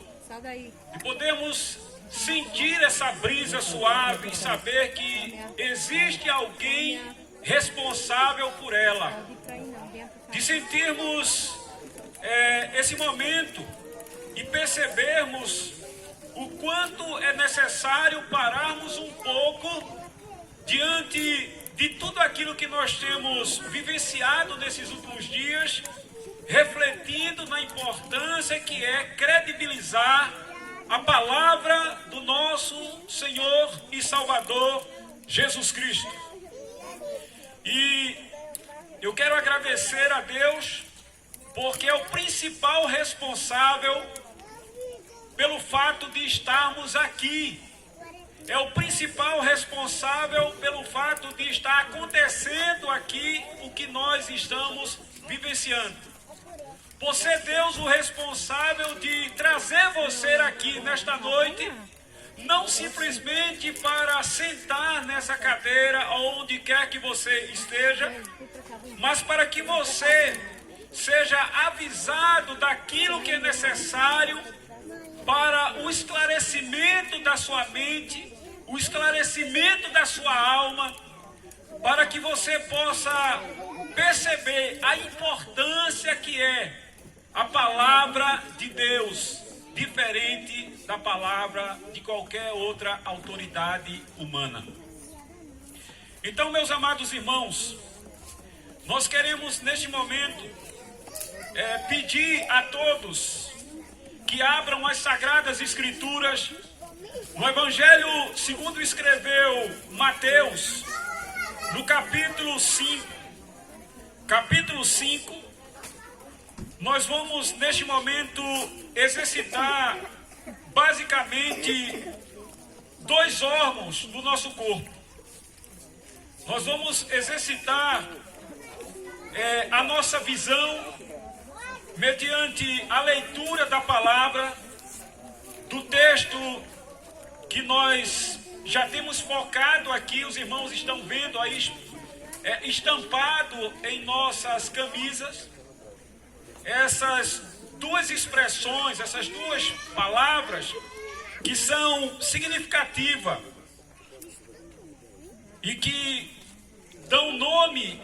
de podermos sentir essa brisa suave e saber que existe alguém responsável por ela, de sentirmos esse momento e percebermos o quanto é necessário pararmos um pouco diante de tudo aquilo que nós temos vivenciado nesses últimos dias, refletindo na importância que é credibilizar a palavra do nosso Senhor e Salvador Jesus Cristo. E eu quero agradecer a Deus, porque é o principal responsável pelo fato de estarmos aqui. É o principal responsável pelo fato de estar acontecendo aqui o que nós estamos vivenciando. Por ser Deus o responsável de trazer você aqui nesta noite, não simplesmente para sentar nessa cadeira onde quer que você esteja, mas para que você seja avisado daquilo que é necessário para o esclarecimento da sua mente, o esclarecimento da sua alma, para que você possa perceber a importância que é a palavra de Deus, diferente da palavra de qualquer outra autoridade humana. Então, meus amados irmãos, nós queremos neste momento pedir a todos que abram as Sagradas Escrituras no Evangelho segundo escreveu Mateus, no capítulo 5. Capítulo 5, nós vamos neste momento exercitar basicamente 2 órgãos do nosso corpo. Nós vamos exercitar a nossa visão mediante a leitura da palavra, do texto que nós já temos focado aqui, os irmãos estão vendo aí estampado em nossas camisas, essas 2 expressões, essas 2 palavras que são significativas e que dão nome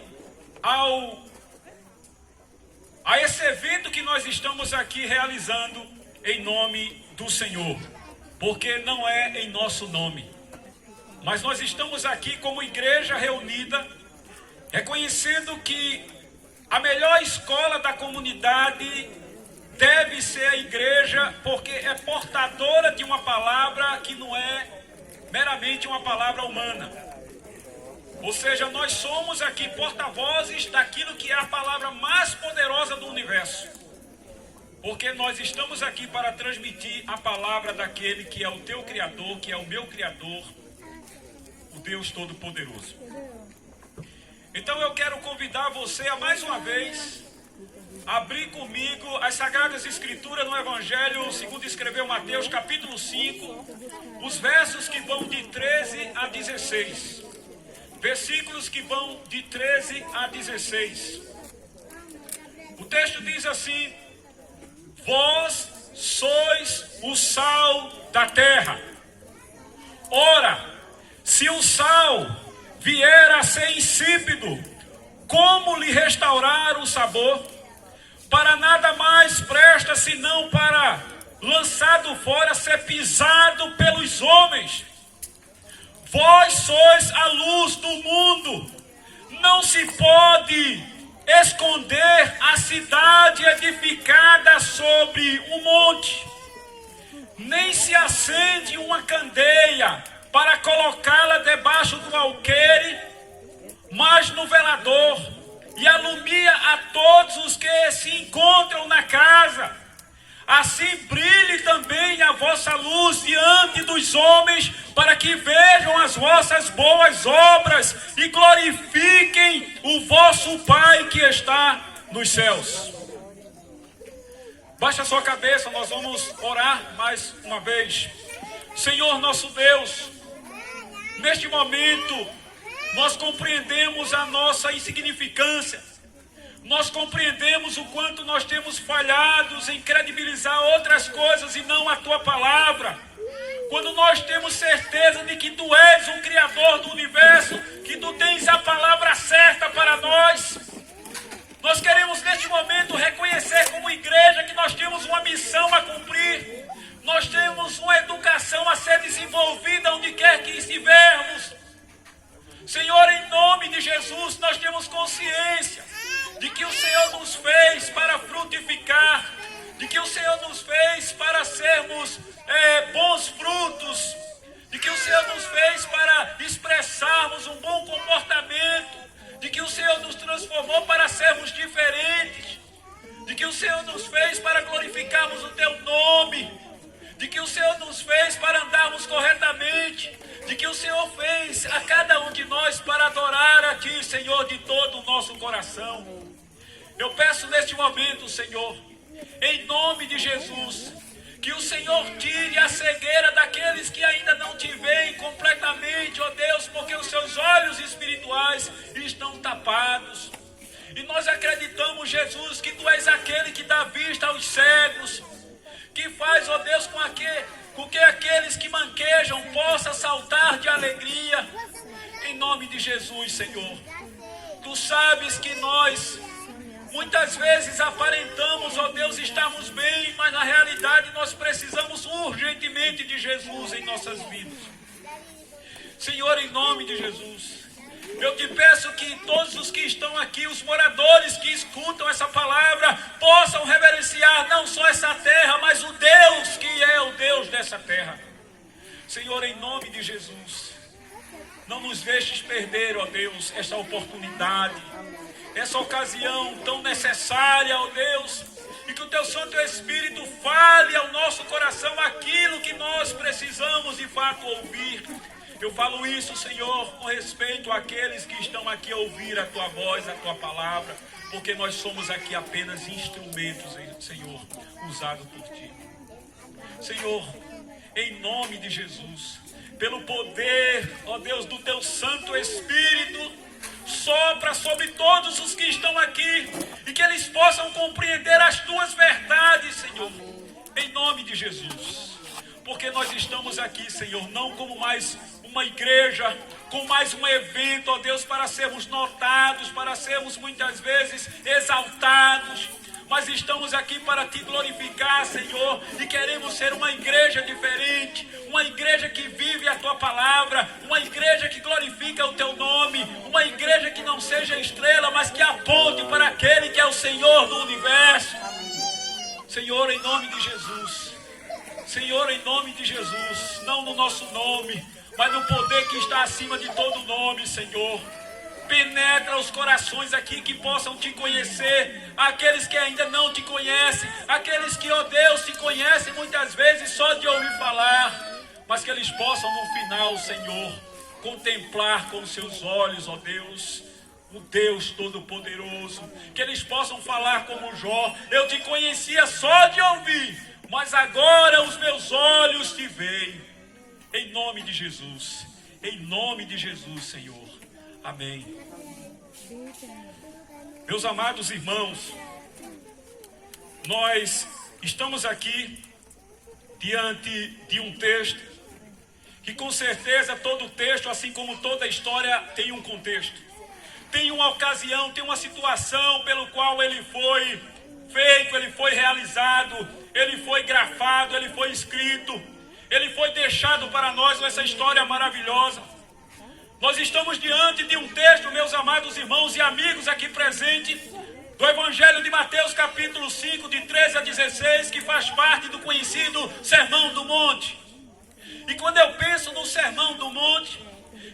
a esse evento que nós estamos aqui realizando em nome do Senhor, porque não é em nosso nome, mas nós estamos aqui como igreja reunida, reconhecendo que a melhor escola da comunidade deve ser a igreja, porque é portadora de uma palavra que não é meramente uma palavra humana. Ou seja, nós somos aqui porta-vozes daquilo que é a palavra mais poderosa do universo. Porque nós estamos aqui para transmitir a palavra daquele que é o teu Criador, que é o meu Criador, o Deus Todo-Poderoso. Então eu quero convidar você a mais uma vez abrir comigo as Sagradas Escrituras no Evangelho segundo escreveu Mateus, capítulo 5, os versos que vão de 13 a 16. Versículos que vão de 13 a 16. O texto diz assim: vós sois o sal da terra. Ora, se o sal vier a ser insípido, como lhe restaurar o sabor? Para nada mais presta senão para, lançado fora, ser pisado pelos homens. Vós sois a luz do mundo. Não se pode esconder a cidade edificada sobre um monte, nem se acende uma candeia para colocá-la debaixo do alqueire, mas no velador, e alumia a todos os que se encontram na casa. Assim brilhe também a vossa luz diante dos homens, para que vejam as vossas boas obras e glorifiquem o vosso Pai que está nos céus. Baixa a sua cabeça, nós vamos orar mais uma vez. Senhor nosso Deus, neste momento nós compreendemos a nossa insignificância. Nós compreendemos o quanto nós temos falhado em credibilizar outras coisas e não a Tua palavra. Quando nós temos certeza de que Tu és o Criador do universo, que Tu tens a palavra certa para nós, nós queremos neste momento reconhecer como igreja que nós temos uma missão a cumprir. Nós temos uma educação a ser desenvolvida onde quer que estivermos. Senhor, em nome de Jesus, nós temos consciência de que o Senhor nos fez para frutificar, de que o Senhor nos fez para sermos bons frutos, de que o Senhor nos fez para expressarmos um bom comportamento, de que o Senhor nos transformou para sermos diferentes, de que o Senhor nos fez para glorificarmos o Teu nome, de que o Senhor nos fez para andarmos corretamente, de que o Senhor fez a cada um de nós para adorar a Ti, Senhor, de todo o nosso coração. Eu peço neste momento, Senhor, em nome de Jesus, Que o Senhor tire a cegueira daqueles que ainda não te veem completamente, ó Deus, porque os seus olhos espirituais estão tapados. E nós acreditamos, Jesus, que Tu és aquele que dá vista aos cegos, que faz, ó Deus, com que aqueles que manquejam possam saltar de alegria. Em nome de Jesus, Senhor. Tu sabes que nós muitas vezes aparentamos, ó Deus, estarmos bem, mas na realidade nós precisamos urgentemente de Jesus em nossas vidas. Senhor, em nome de Jesus, eu te peço que todos os que estão aqui, os moradores que escutam essa palavra, possam reverenciar não só essa terra, mas o Deus que é o Deus dessa terra. Senhor, em nome de Jesus, não nos deixes perder, ó Deus, essa oportunidade, essa ocasião tão necessária, ó Deus, e que o Teu Santo Espírito fale ao nosso coração aquilo que nós precisamos de fato ouvir. Eu falo isso, Senhor, com respeito àqueles que estão aqui a ouvir a Tua voz, a Tua palavra, porque nós somos aqui apenas instrumentos, Senhor, usados por Ti. Senhor, em nome de Jesus, pelo poder, ó Deus, do Teu Santo Espírito, sopra sobre todos os que estão aqui e que eles possam compreender as Tuas verdades, Senhor, em nome de Jesus. Porque nós estamos aqui, Senhor, não como mais uma igreja, com mais um evento, ó Deus, para sermos notados, para sermos muitas vezes exaltados, mas estamos aqui para Te glorificar, Senhor, e queremos ser uma igreja diferente, uma igreja que vive a Tua palavra, uma igreja que glorifica o Teu nome, uma igreja que não seja estrela, mas que aponte para aquele que é o Senhor do universo. Senhor, em nome de Jesus, Senhor, em nome de Jesus, não no nosso nome, mas no poder que está acima de todo nome, Senhor. Penetra os corações aqui que possam Te conhecer, aqueles que ainda não Te conhecem, aqueles que, ó Deus, Te conhecem muitas vezes só de ouvir falar, mas que eles possam no final, Senhor, contemplar com seus olhos, ó Deus, o Deus Todo-Poderoso, que eles possam falar como Jó: eu Te conhecia só de ouvir, mas agora os meus olhos Te veem. Em nome de Jesus, Senhor. Amém. Meus amados irmãos, nós estamos aqui diante de um texto que com certeza todo texto, assim como toda história, tem um contexto. Tem uma ocasião, tem uma situação pelo qual ele foi feito, ele foi realizado, ele foi grafado, ele foi escrito, ele foi deixado para nós nessa história maravilhosa. Nós estamos diante de um texto, meus amados irmãos e amigos aqui presentes, do Evangelho de Mateus, capítulo 5, de 13 a 16, que faz parte do conhecido Sermão do Monte. E quando eu penso no Sermão do Monte,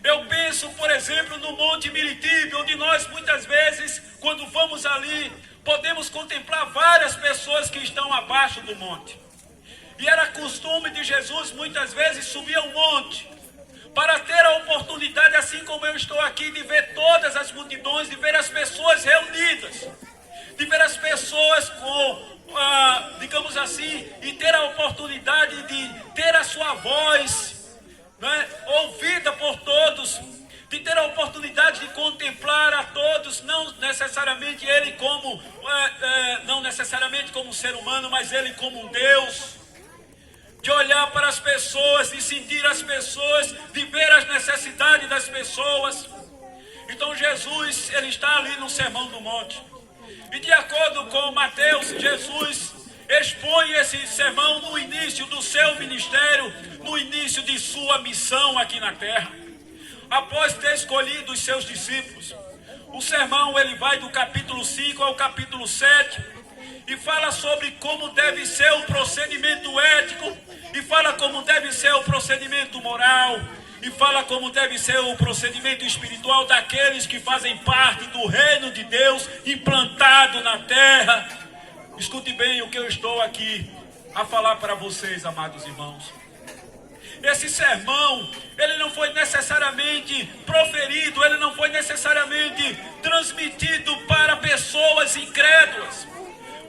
eu penso, por exemplo, no Monte Militibe, onde nós muitas vezes, quando vamos ali, podemos contemplar várias pessoas que estão abaixo do monte. E era costume de Jesus muitas vezes subir ao monte, para ter a oportunidade, assim como eu estou aqui, de ver todas as multidões, de ver as pessoas reunidas, de ver as pessoas digamos assim, e ter a oportunidade de ter a sua voz, né, ouvida por todos, de ter a oportunidade de contemplar a todos, não necessariamente ele como, não necessariamente como um ser humano, mas ele como um Deus. De olhar para as pessoas, de sentir as pessoas, de ver as necessidades das pessoas. Então Jesus, ele está ali no Sermão do Monte. E de acordo com Mateus, Jesus expõe esse sermão no início do seu ministério, no início de sua missão aqui na terra. Após ter escolhido os seus discípulos, o sermão ele vai do capítulo 5 ao capítulo 7, e fala sobre como deve ser o procedimento ético, e fala como deve ser o procedimento moral, e fala como deve ser o procedimento espiritual daqueles que fazem parte do reino de Deus implantado na terra. Escute bem o que eu estou aqui a falar para vocês, amados irmãos. Esse sermão, ele não foi necessariamente proferido, ele não foi necessariamente transmitido para pessoas incrédulas,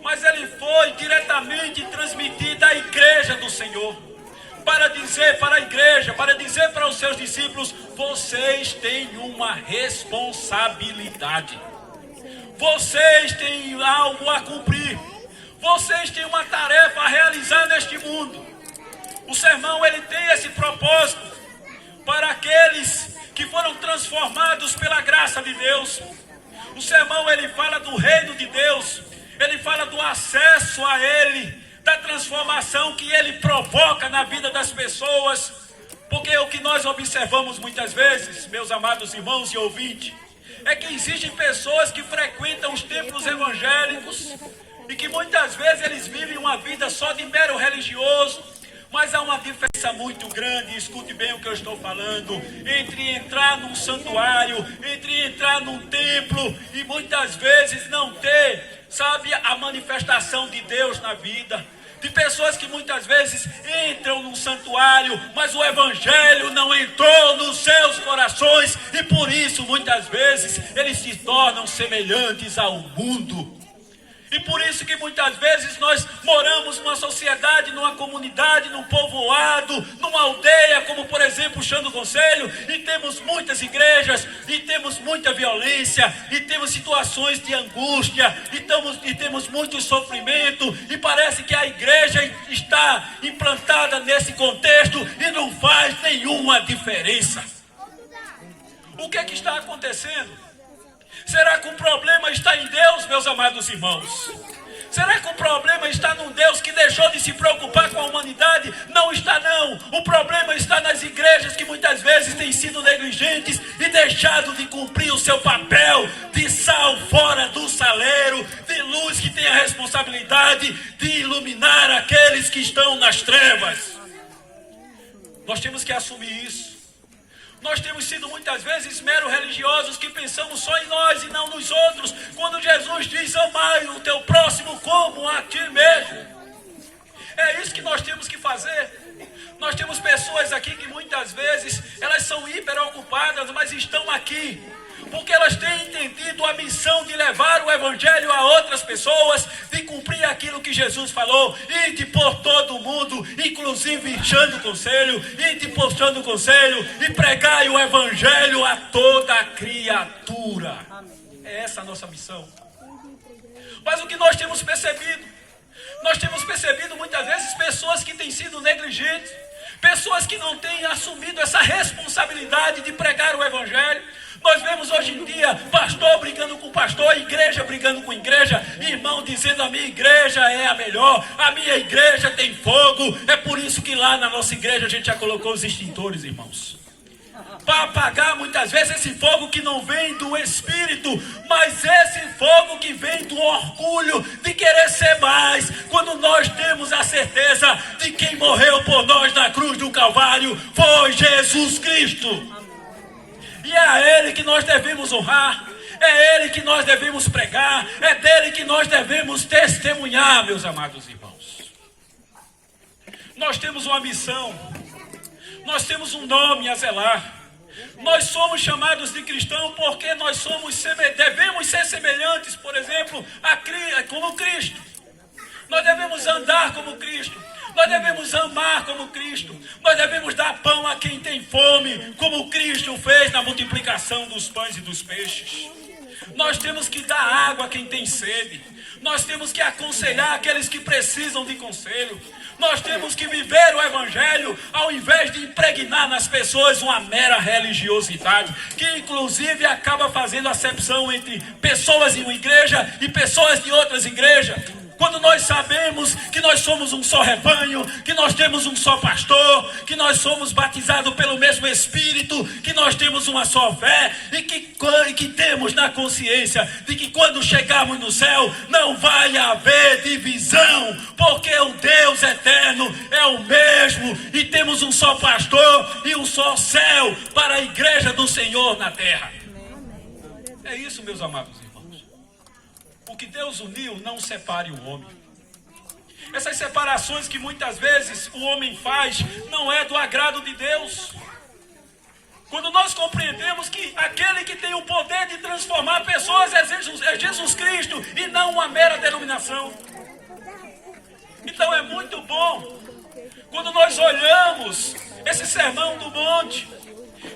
mas ele foi diretamente transmitido à igreja Senhor, para dizer para a igreja, para dizer para os seus discípulos: vocês têm uma responsabilidade, vocês têm algo a cumprir, vocês têm uma tarefa a realizar neste mundo. O sermão, ele tem esse propósito para aqueles que foram transformados pela graça de Deus. O sermão, ele fala do reino de Deus, ele fala do acesso a ele, da transformação que ele provoca na vida das pessoas. Porque o que nós observamos muitas vezes, meus amados irmãos e ouvintes, é que existem pessoas que frequentam os templos evangélicos e que muitas vezes eles vivem uma vida só de mero religioso. Mas há uma diferença muito grande, escute bem o que eu estou falando, entre entrar num santuário, entre entrar num templo e muitas vezes não ter, sabe, a manifestação de Deus na vida. De pessoas que muitas vezes entram num santuário, mas o evangelho não entrou nos seus corações e por isso muitas vezes eles se tornam semelhantes ao mundo. E por isso que muitas vezes nós moramos numa sociedade, numa comunidade, num povoado, numa aldeia, como por exemplo Chão do Conselho, e temos muitas igrejas, e temos muita violência, e temos situações de angústia, e temos muito sofrimento, e parece que a igreja está implantada nesse contexto e não faz nenhuma diferença. O que é que está acontecendo? Será que o problema está em Deus, meus amados irmãos? Será que o problema está num Deus que deixou de se preocupar com a humanidade? Não está, não. O problema está nas igrejas que muitas vezes têm sido negligentes e deixado de cumprir o seu papel de sal fora do saleiro, de luz que tem a responsabilidade de iluminar aqueles que estão nas trevas. Nós temos que assumir isso. Nós temos sido muitas vezes mero religiosos que pensamos só em nós e não nos outros. Quando Jesus diz: amai o teu próximo como a ti mesmo. É isso que nós temos que fazer. Nós temos pessoas aqui que muitas vezes elas são hiperocupadas, mas estão aqui porque elas têm entendido a missão de levar o evangelho a outras pessoas, de cumprir aquilo que Jesus falou, e de por todo o mundo, inclusive Chão do Conselho, e de por Chão do Conselho, e pregar o evangelho a toda criatura. É essa a nossa missão. Mas o que nós temos percebido? Nós temos percebido muitas vezes pessoas que têm sido negligentes, pessoas que não têm assumido essa responsabilidade de pregar o evangelho. Nós vemos hoje em dia pastor brigando com pastor, igreja brigando com igreja, irmão dizendo: a minha igreja é a melhor, a minha igreja tem fogo. É por isso que lá na nossa igreja a gente já colocou os extintores, irmãos, para apagar muitas vezes esse fogo que não vem do Espírito, mas esse fogo que vem do orgulho de querer ser mais, quando nós temos a certeza de quem morreu por nós na cruz do Calvário foi Jesus Cristo. E é a Ele que nós devemos honrar, é Ele que nós devemos pregar, é dele que nós devemos testemunhar, meus amados irmãos. Nós temos uma missão, nós temos um nome a zelar. Nós somos chamados de cristão porque nós devemos ser semelhantes, por exemplo, como Cristo. Nós devemos andar como Cristo. Nós devemos amar como Cristo. Nós devemos dar pão a quem tem fome, como Cristo fez na multiplicação dos pães e dos peixes. Nós temos que dar água a quem tem sede. Nós temos que aconselhar aqueles que precisam de conselho. Nós temos que viver o evangelho ao invés de impregnar nas pessoas uma mera religiosidade, que inclusive acaba fazendo acepção entre pessoas de uma igreja e pessoas de outras igrejas. Quando nós sabemos que nós somos um só rebanho, que nós temos um só pastor, que nós somos batizados pelo mesmo Espírito, que nós temos uma só fé e que temos na consciência de que quando chegarmos no céu não vai haver divisão, porque o Deus eterno é o mesmo e temos um só pastor e um só céu para a igreja do Senhor na terra. É isso, meus amados irmãos. O que Deus uniu, não separe o homem. Essas separações que muitas vezes o homem faz, não é do agrado de Deus. Quando nós compreendemos que aquele que tem o poder de transformar pessoas é Jesus Cristo e não uma mera denominação. Então é muito bom Quando nós olhamos esse sermão do monte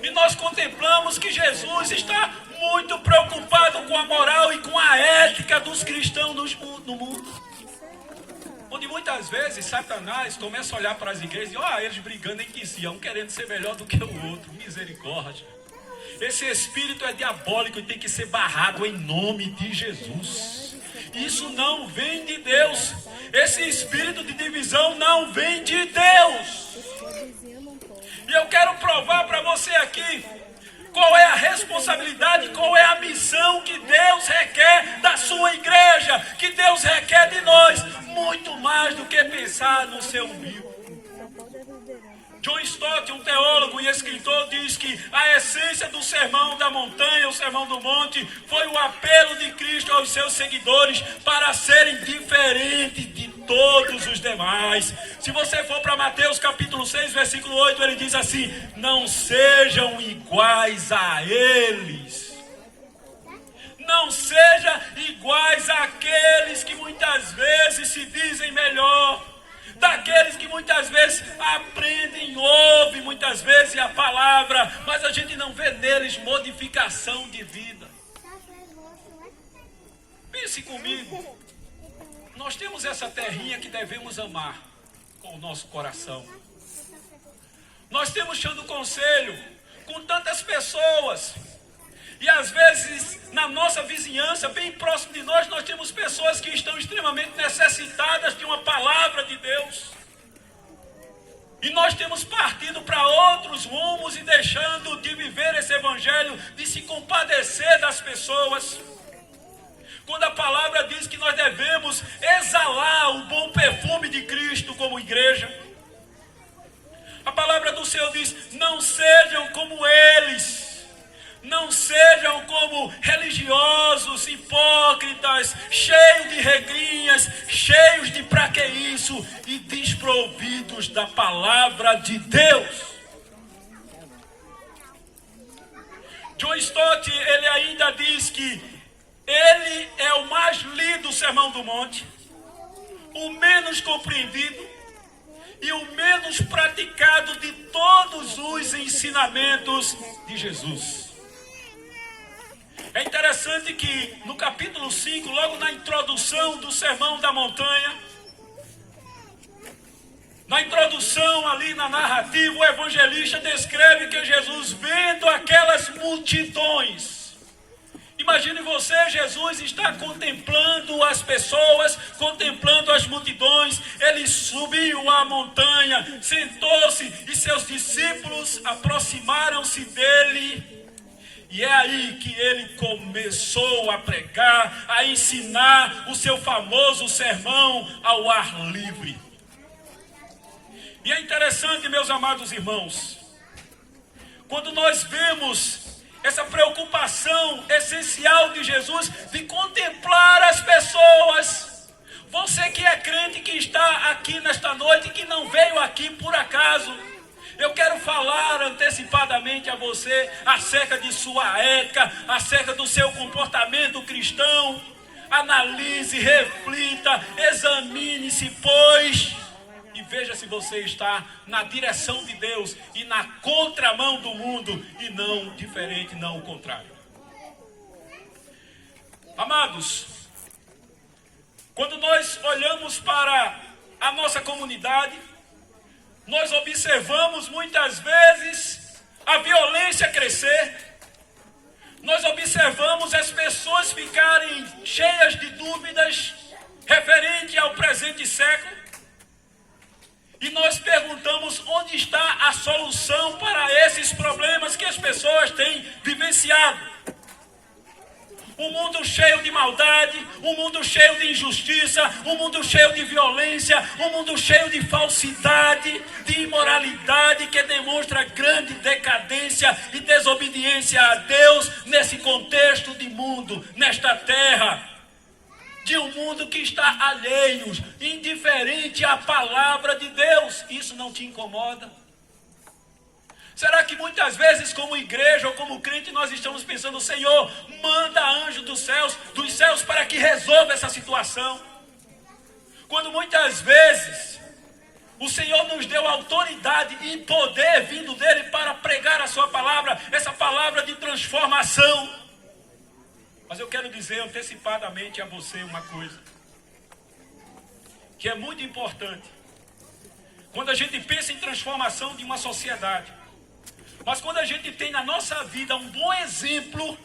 e nós contemplamos que Jesus está muito preocupado com a moral e com a ética dos cristãos no mundo. Onde muitas vezes Satanás começa a olhar para as igrejas e olha eles brigando entre si, um querendo ser melhor do que o outro. Misericórdia. Esse espírito é diabólico e tem que ser barrado em nome de Jesus. Isso não vem de Deus. Esse espírito de divisão não vem de Deus. E eu quero provar para você aqui qual é a responsabilidade, qual é a missão que Deus requer da sua igreja, que Deus requer de nós, muito mais do que pensar no seu umbigo. John Stott, um teólogo e escritor, diz que a essência do sermão da montanha, o sermão do monte, foi o apelo de Cristo aos seus seguidores para serem diferentes de todos os demais. Se você for para Mateus capítulo 6, versículo 8, ele diz assim: não sejam iguais a eles. Não sejam iguais àqueles que muitas vezes se dizem melhor. Daqueles que muitas vezes aprendem, ouvem muitas vezes a palavra, mas a gente não vê neles modificação de vida. Pense comigo, nós temos essa terrinha que devemos amar com o nosso coração. Nós temos chão do conselho com tantas pessoas. E às vezes, na nossa vizinhança, bem próximo de nós, nós temos pessoas que estão extremamente necessitadas de uma palavra de Deus. E nós temos partido para outros rumos e deixando de viver esse evangelho, de se compadecer das pessoas. Quando a palavra diz que nós devemos exalar o bom perfume de Cristo como igreja. A palavra do Senhor diz: não sejam como eles. Não sejam como religiosos, hipócritas, cheios de regrinhas, cheios de pra que isso e desprovidos da palavra de Deus. John Stott, ele ainda diz que ele é o mais lido Sermão do Monte, o menos compreendido e o menos praticado de todos os ensinamentos de Jesus. É interessante que no capítulo 5, logo na introdução do Sermão da Montanha, na introdução ali na narrativa, o evangelista descreve que Jesus, vendo aquelas multidões, imagine você, Jesus está contemplando as pessoas, contemplando as multidões, ele subiu a montanha, sentou-se e seus discípulos aproximaram-se dele. E é aí que ele começou a pregar, a ensinar o seu famoso sermão ao ar livre. E é interessante, meus amados irmãos, quando nós vemos essa preocupação essencial de Jesus de contemplar as pessoas. Você que é crente, que está aqui nesta noite, que não veio aqui por acaso, eu quero falar antecipadamente a você acerca de sua ética, acerca do seu comportamento cristão. Analise, reflita, examine-se, pois, e veja se você está na direção de Deus e na contramão do mundo, e não diferente, não o contrário. Amados, quando nós olhamos para a nossa comunidade, nós observamos muitas vezes a violência crescer. Nós observamos as pessoas ficarem cheias de dúvidas referente ao presente século. E nós perguntamos onde está a solução para esses problemas que as pessoas têm vivenciado. Um mundo cheio de maldade, um mundo cheio de injustiça, um mundo cheio de violência, um mundo cheio de falsidade, de imoralidade, que demonstra grande decadência e desobediência a Deus nesse contexto de mundo, nesta terra. De um mundo que está alheio, indiferente à palavra de Deus. Isso não te incomoda? Será que muitas vezes, como igreja ou como crente, nós estamos pensando: Senhor, manda anjo dos céus para que resolva essa situação? Quando muitas vezes o Senhor nos deu autoridade e poder vindo dele para pregar a sua palavra, essa palavra de transformação. Mas eu quero dizer antecipadamente a você uma coisa, que é muito importante. Quando a gente pensa em transformação de uma sociedade, mas quando a gente tem na nossa vida um bom exemplo,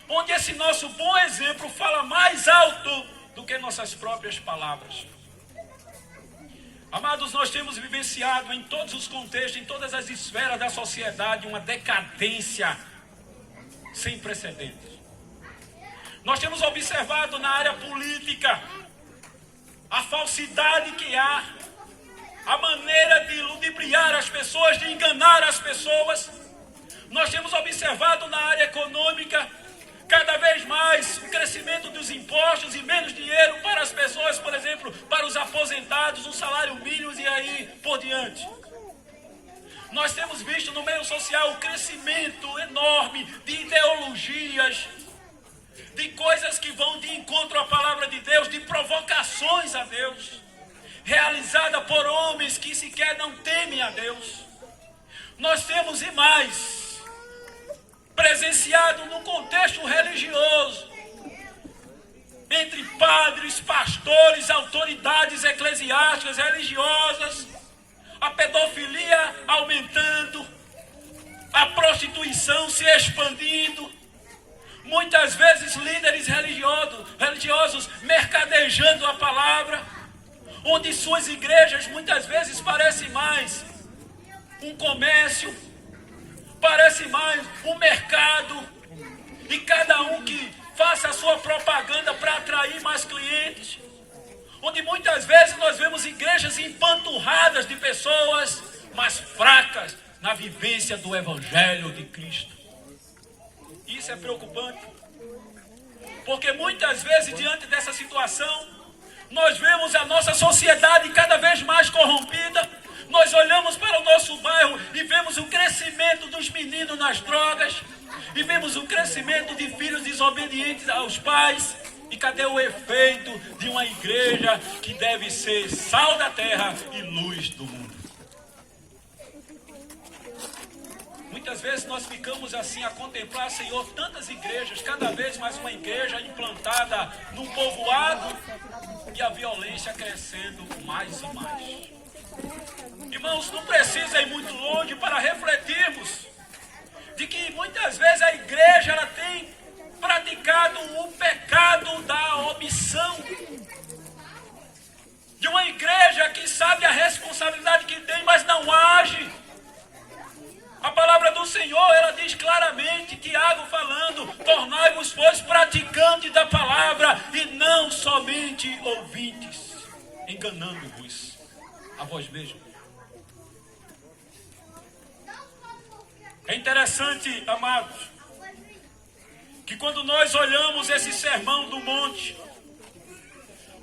onde esse nosso bom exemplo fala mais alto do que nossas próprias palavras. Amados, nós temos vivenciado em todos os contextos, em todas as esferas da sociedade, uma decadência sem precedentes. Nós temos observado na área política a falsidade que há, a maneira de ludibriar as pessoas, de enganar as pessoas. Nós temos observado na área econômica cada vez mais o crescimento dos impostos e menos dinheiro para as pessoas, por exemplo, para os aposentados, um salário mínimo e aí por diante. Nós temos visto no meio social o crescimento enorme de ideologias, de coisas que vão de encontro à palavra de Deus, de provocações a Deus, realizada por homens que sequer não temem a Deus. Nós temos e mais presenciado no contexto religioso, entre padres, pastores, autoridades eclesiásticas, religiosas, a pedofilia aumentando, a prostituição se expandindo, muitas vezes líderes religiosos mercadejando a palavra, onde suas igrejas muitas vezes parecem mais um comércio, parece mais um mercado, e cada um que faça a sua propaganda para atrair mais clientes, onde muitas vezes nós vemos igrejas empanturradas de pessoas, mas fracas na vivência do Evangelho de Cristo. Isso é preocupante, porque muitas vezes diante dessa situação, nós vemos a nossa sociedade cada vez mais corrompida. Nós olhamos para o nosso bairro e vemos o crescimento dos meninos nas drogas, e vemos o crescimento de filhos desobedientes aos pais. E cadê o efeito de uma igreja que deve ser sal da terra e luz do mundo? Muitas vezes nós ficamos assim a contemplar, Senhor, tantas igrejas, cada vez mais uma igreja implantada num povoado, e a violência crescendo mais e mais. Irmãos, não precisa ir muito longe para refletirmos de que muitas vezes a igreja ela tem praticado o pecado da omissão. De uma igreja que sabe a responsabilidade que tem, mas não age. A palavra do Senhor, ela diz claramente, Tiago falando, tornai-vos, pois, praticantes da palavra e não somente ouvintes, enganando-vos a vós mesmos. É interessante, amados, que quando nós olhamos esse sermão do monte,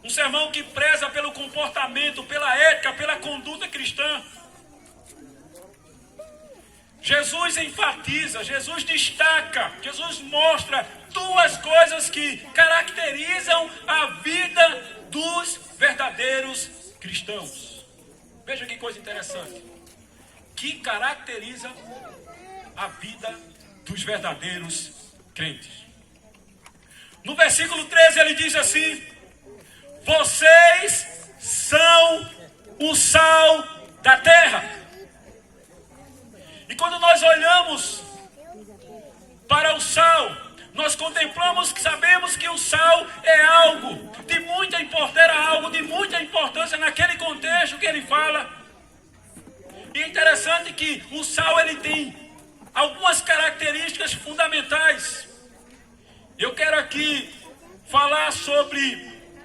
um sermão que preza pelo comportamento, pela ética, pela conduta cristã, Jesus enfatiza, Jesus destaca, Jesus mostra duas coisas que caracterizam a vida dos verdadeiros cristãos. Veja que coisa interessante. Que caracteriza a vida dos verdadeiros crentes. No versículo 13 ele diz assim: vocês são o sal da terra. E quando nós olhamos para o sal, nós contemplamos que sabemos que o sal é algo de muita importância, era algo de muita importância naquele contexto que ele fala. E é interessante que o sal ele tem algumas características fundamentais. Eu quero aqui falar sobre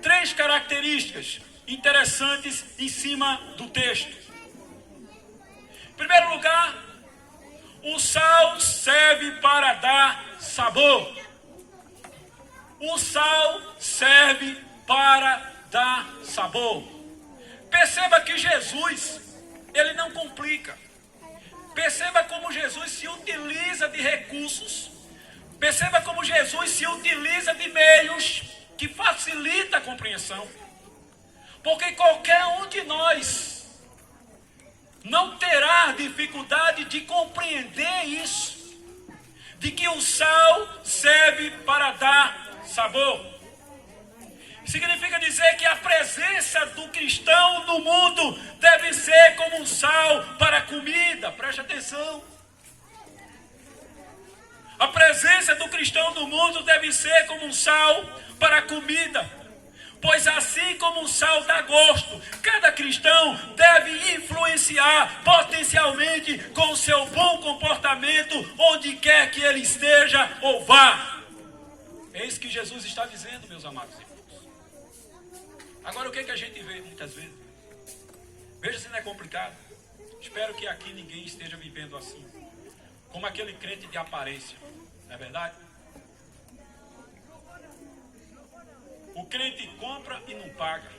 3 características interessantes em cima do texto. Em primeiro lugar, o sal serve para dar sabor. O sal serve para dar sabor. Perceba que Jesus, ele não complica. Perceba como Jesus se utiliza de recursos. Perceba como Jesus se utiliza de meios que facilita a compreensão. Porque qualquer um de nós não terá dificuldade de compreender isso, de que o sal serve para dar sabor. Significa dizer que a presença do cristão no mundo deve ser como um sal para a comida. Preste atenção. A presença do cristão no mundo deve ser como um sal para a comida. Pois assim como o sal dá gosto, cada cristão deve influenciar potencialmente com o seu bom comportamento onde quer que ele esteja ou vá. É isso que Jesus está dizendo, meus amados irmãos. Agora, o que a gente vê muitas vezes? Veja se não é complicado. Espero que aqui ninguém esteja vivendo assim, como aquele crente de aparência, não é verdade? O crente compra e não paga.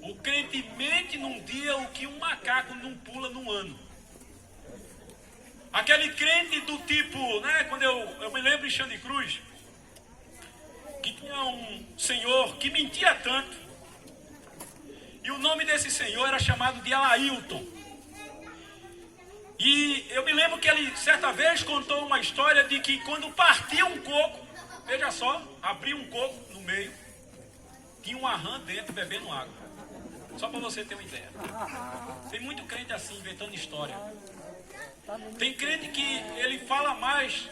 O crente mente num dia o que um macaco não pula num ano. Aquele crente do tipo, né? Quando eu me lembro em Xande Cruz, que tinha um senhor que mentia tanto. E o nome desse senhor era chamado de Alailton. E eu me lembro que ele certa vez contou uma história de que quando partia um coco, veja só, abria um coco no meio, tinha uma rã dentro bebendo água. Só para você ter uma ideia. Tem muito crente assim, inventando história. Tem crente que ele fala mais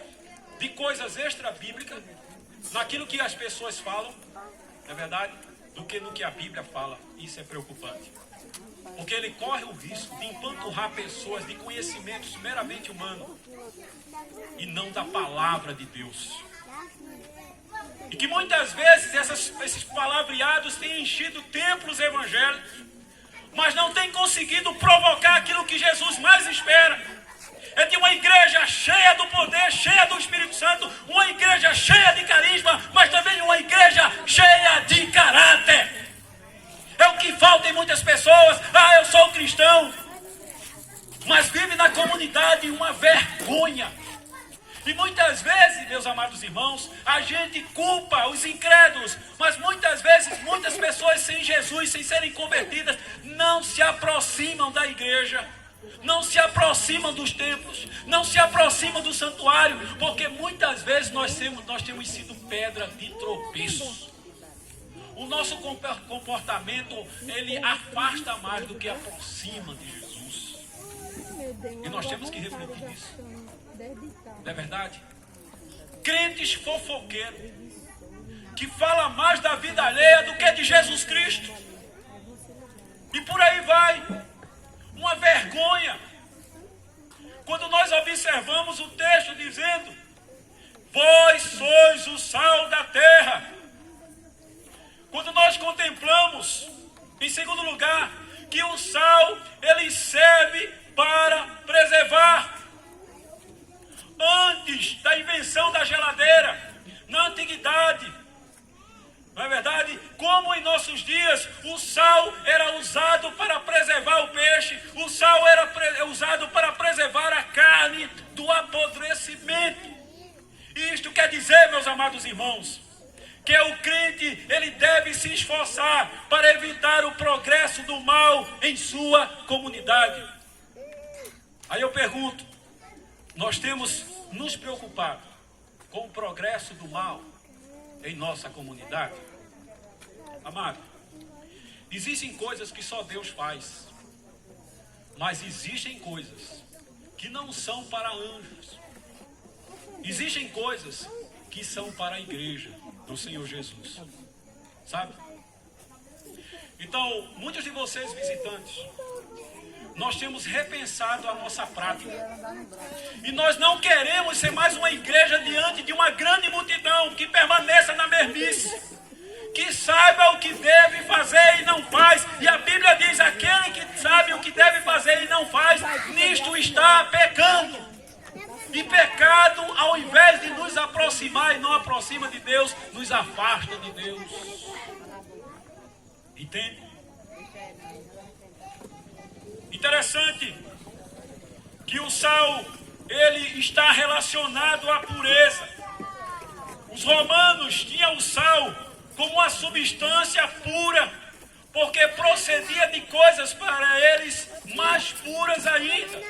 de coisas extra-bíblicas, naquilo que as pessoas falam, não é verdade, do que no que a Bíblia fala. Isso é preocupante. Porque ele corre o risco de empanturrar pessoas de conhecimentos meramente humanos e não da palavra de Deus. E que muitas vezes esses palavreados têm enchido templos evangélicos, mas não têm conseguido provocar aquilo que Jesus mais espera. É de uma igreja cheia do poder, cheia do Espírito Santo, uma igreja cheia de carisma, mas também uma igreja cheia de caráter. É o que falta em muitas pessoas. Ah, eu sou cristão, mas vive na comunidade uma vergonha. E muitas vezes, meus amados irmãos, a gente culpa os incrédulos, mas muitas vezes, muitas pessoas sem Jesus, sem serem convertidas, não se aproximam da igreja, não se aproximam dos templos, não se aproximam do santuário, porque muitas vezes nós temos sido pedra de tropeço. O nosso comportamento, ele afasta mais do que aproxima de Jesus. E nós temos que refletir nisso. Não é verdade? Crentes fofoqueiros, que falam mais da vida alheia do que de Jesus Cristo. E por aí vai. Uma vergonha. Quando nós observamos o texto dizendo: vós sois o sal da terra. Quando nós contemplamos, em segundo lugar, que o sal, ele serve para preservar. Antes da invenção da geladeira, na antiguidade, não é verdade? Como em nossos dias, o sal era usado para preservar o peixe, o sal era usado para preservar a carne do apodrecimento. Isto quer dizer, meus amados irmãos, que o crente, ele deve se esforçar para evitar o progresso do mal em sua comunidade. Aí eu pergunto, nós temos nos preocupado com o progresso do mal em nossa comunidade? Amado, existem coisas que só Deus faz, mas existem coisas que não são para anjos. Existem coisas que são para a igreja do Senhor Jesus, sabe? Então, muitos de vocês visitantes, nós temos repensado a nossa prática. E nós não queremos ser mais uma igreja diante de uma grande multidão que permaneça na mesmice, que saiba o que deve fazer e não faz. E a Bíblia diz: aquele que sabe o que deve fazer e não faz, nisto está pecando. E pecado, ao invés de nos aproximar e não aproxima de Deus, nos afasta de Deus. Entende? Interessante que o sal, ele está relacionado à pureza. Os romanos tinham o sal como uma substância pura, porque procedia de coisas para eles mais mais puras ainda.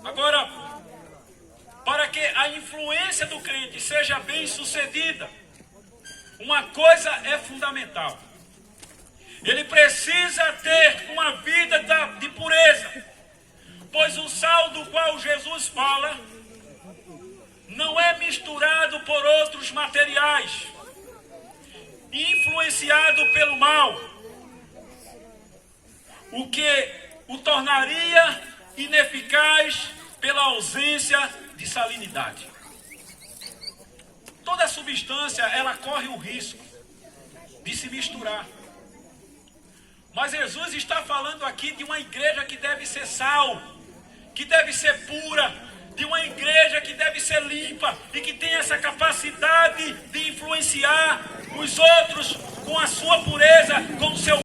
Agora, para que a influência do crente seja bem sucedida, uma coisa é fundamental. Ele precisa ter uma vida de pureza, pois o sal do qual Jesus fala não é misturado por outros materiais, influenciado pelo mal, o que o tornaria ineficaz pela ausência de salinidade. Toda substância, ela corre o risco de se misturar. Mas Jesus está falando aqui de uma igreja que deve ser sal, que deve ser pura, de uma igreja que deve ser limpa e que tem essa capacidade de influenciar os outros com a sua pureza, com o seu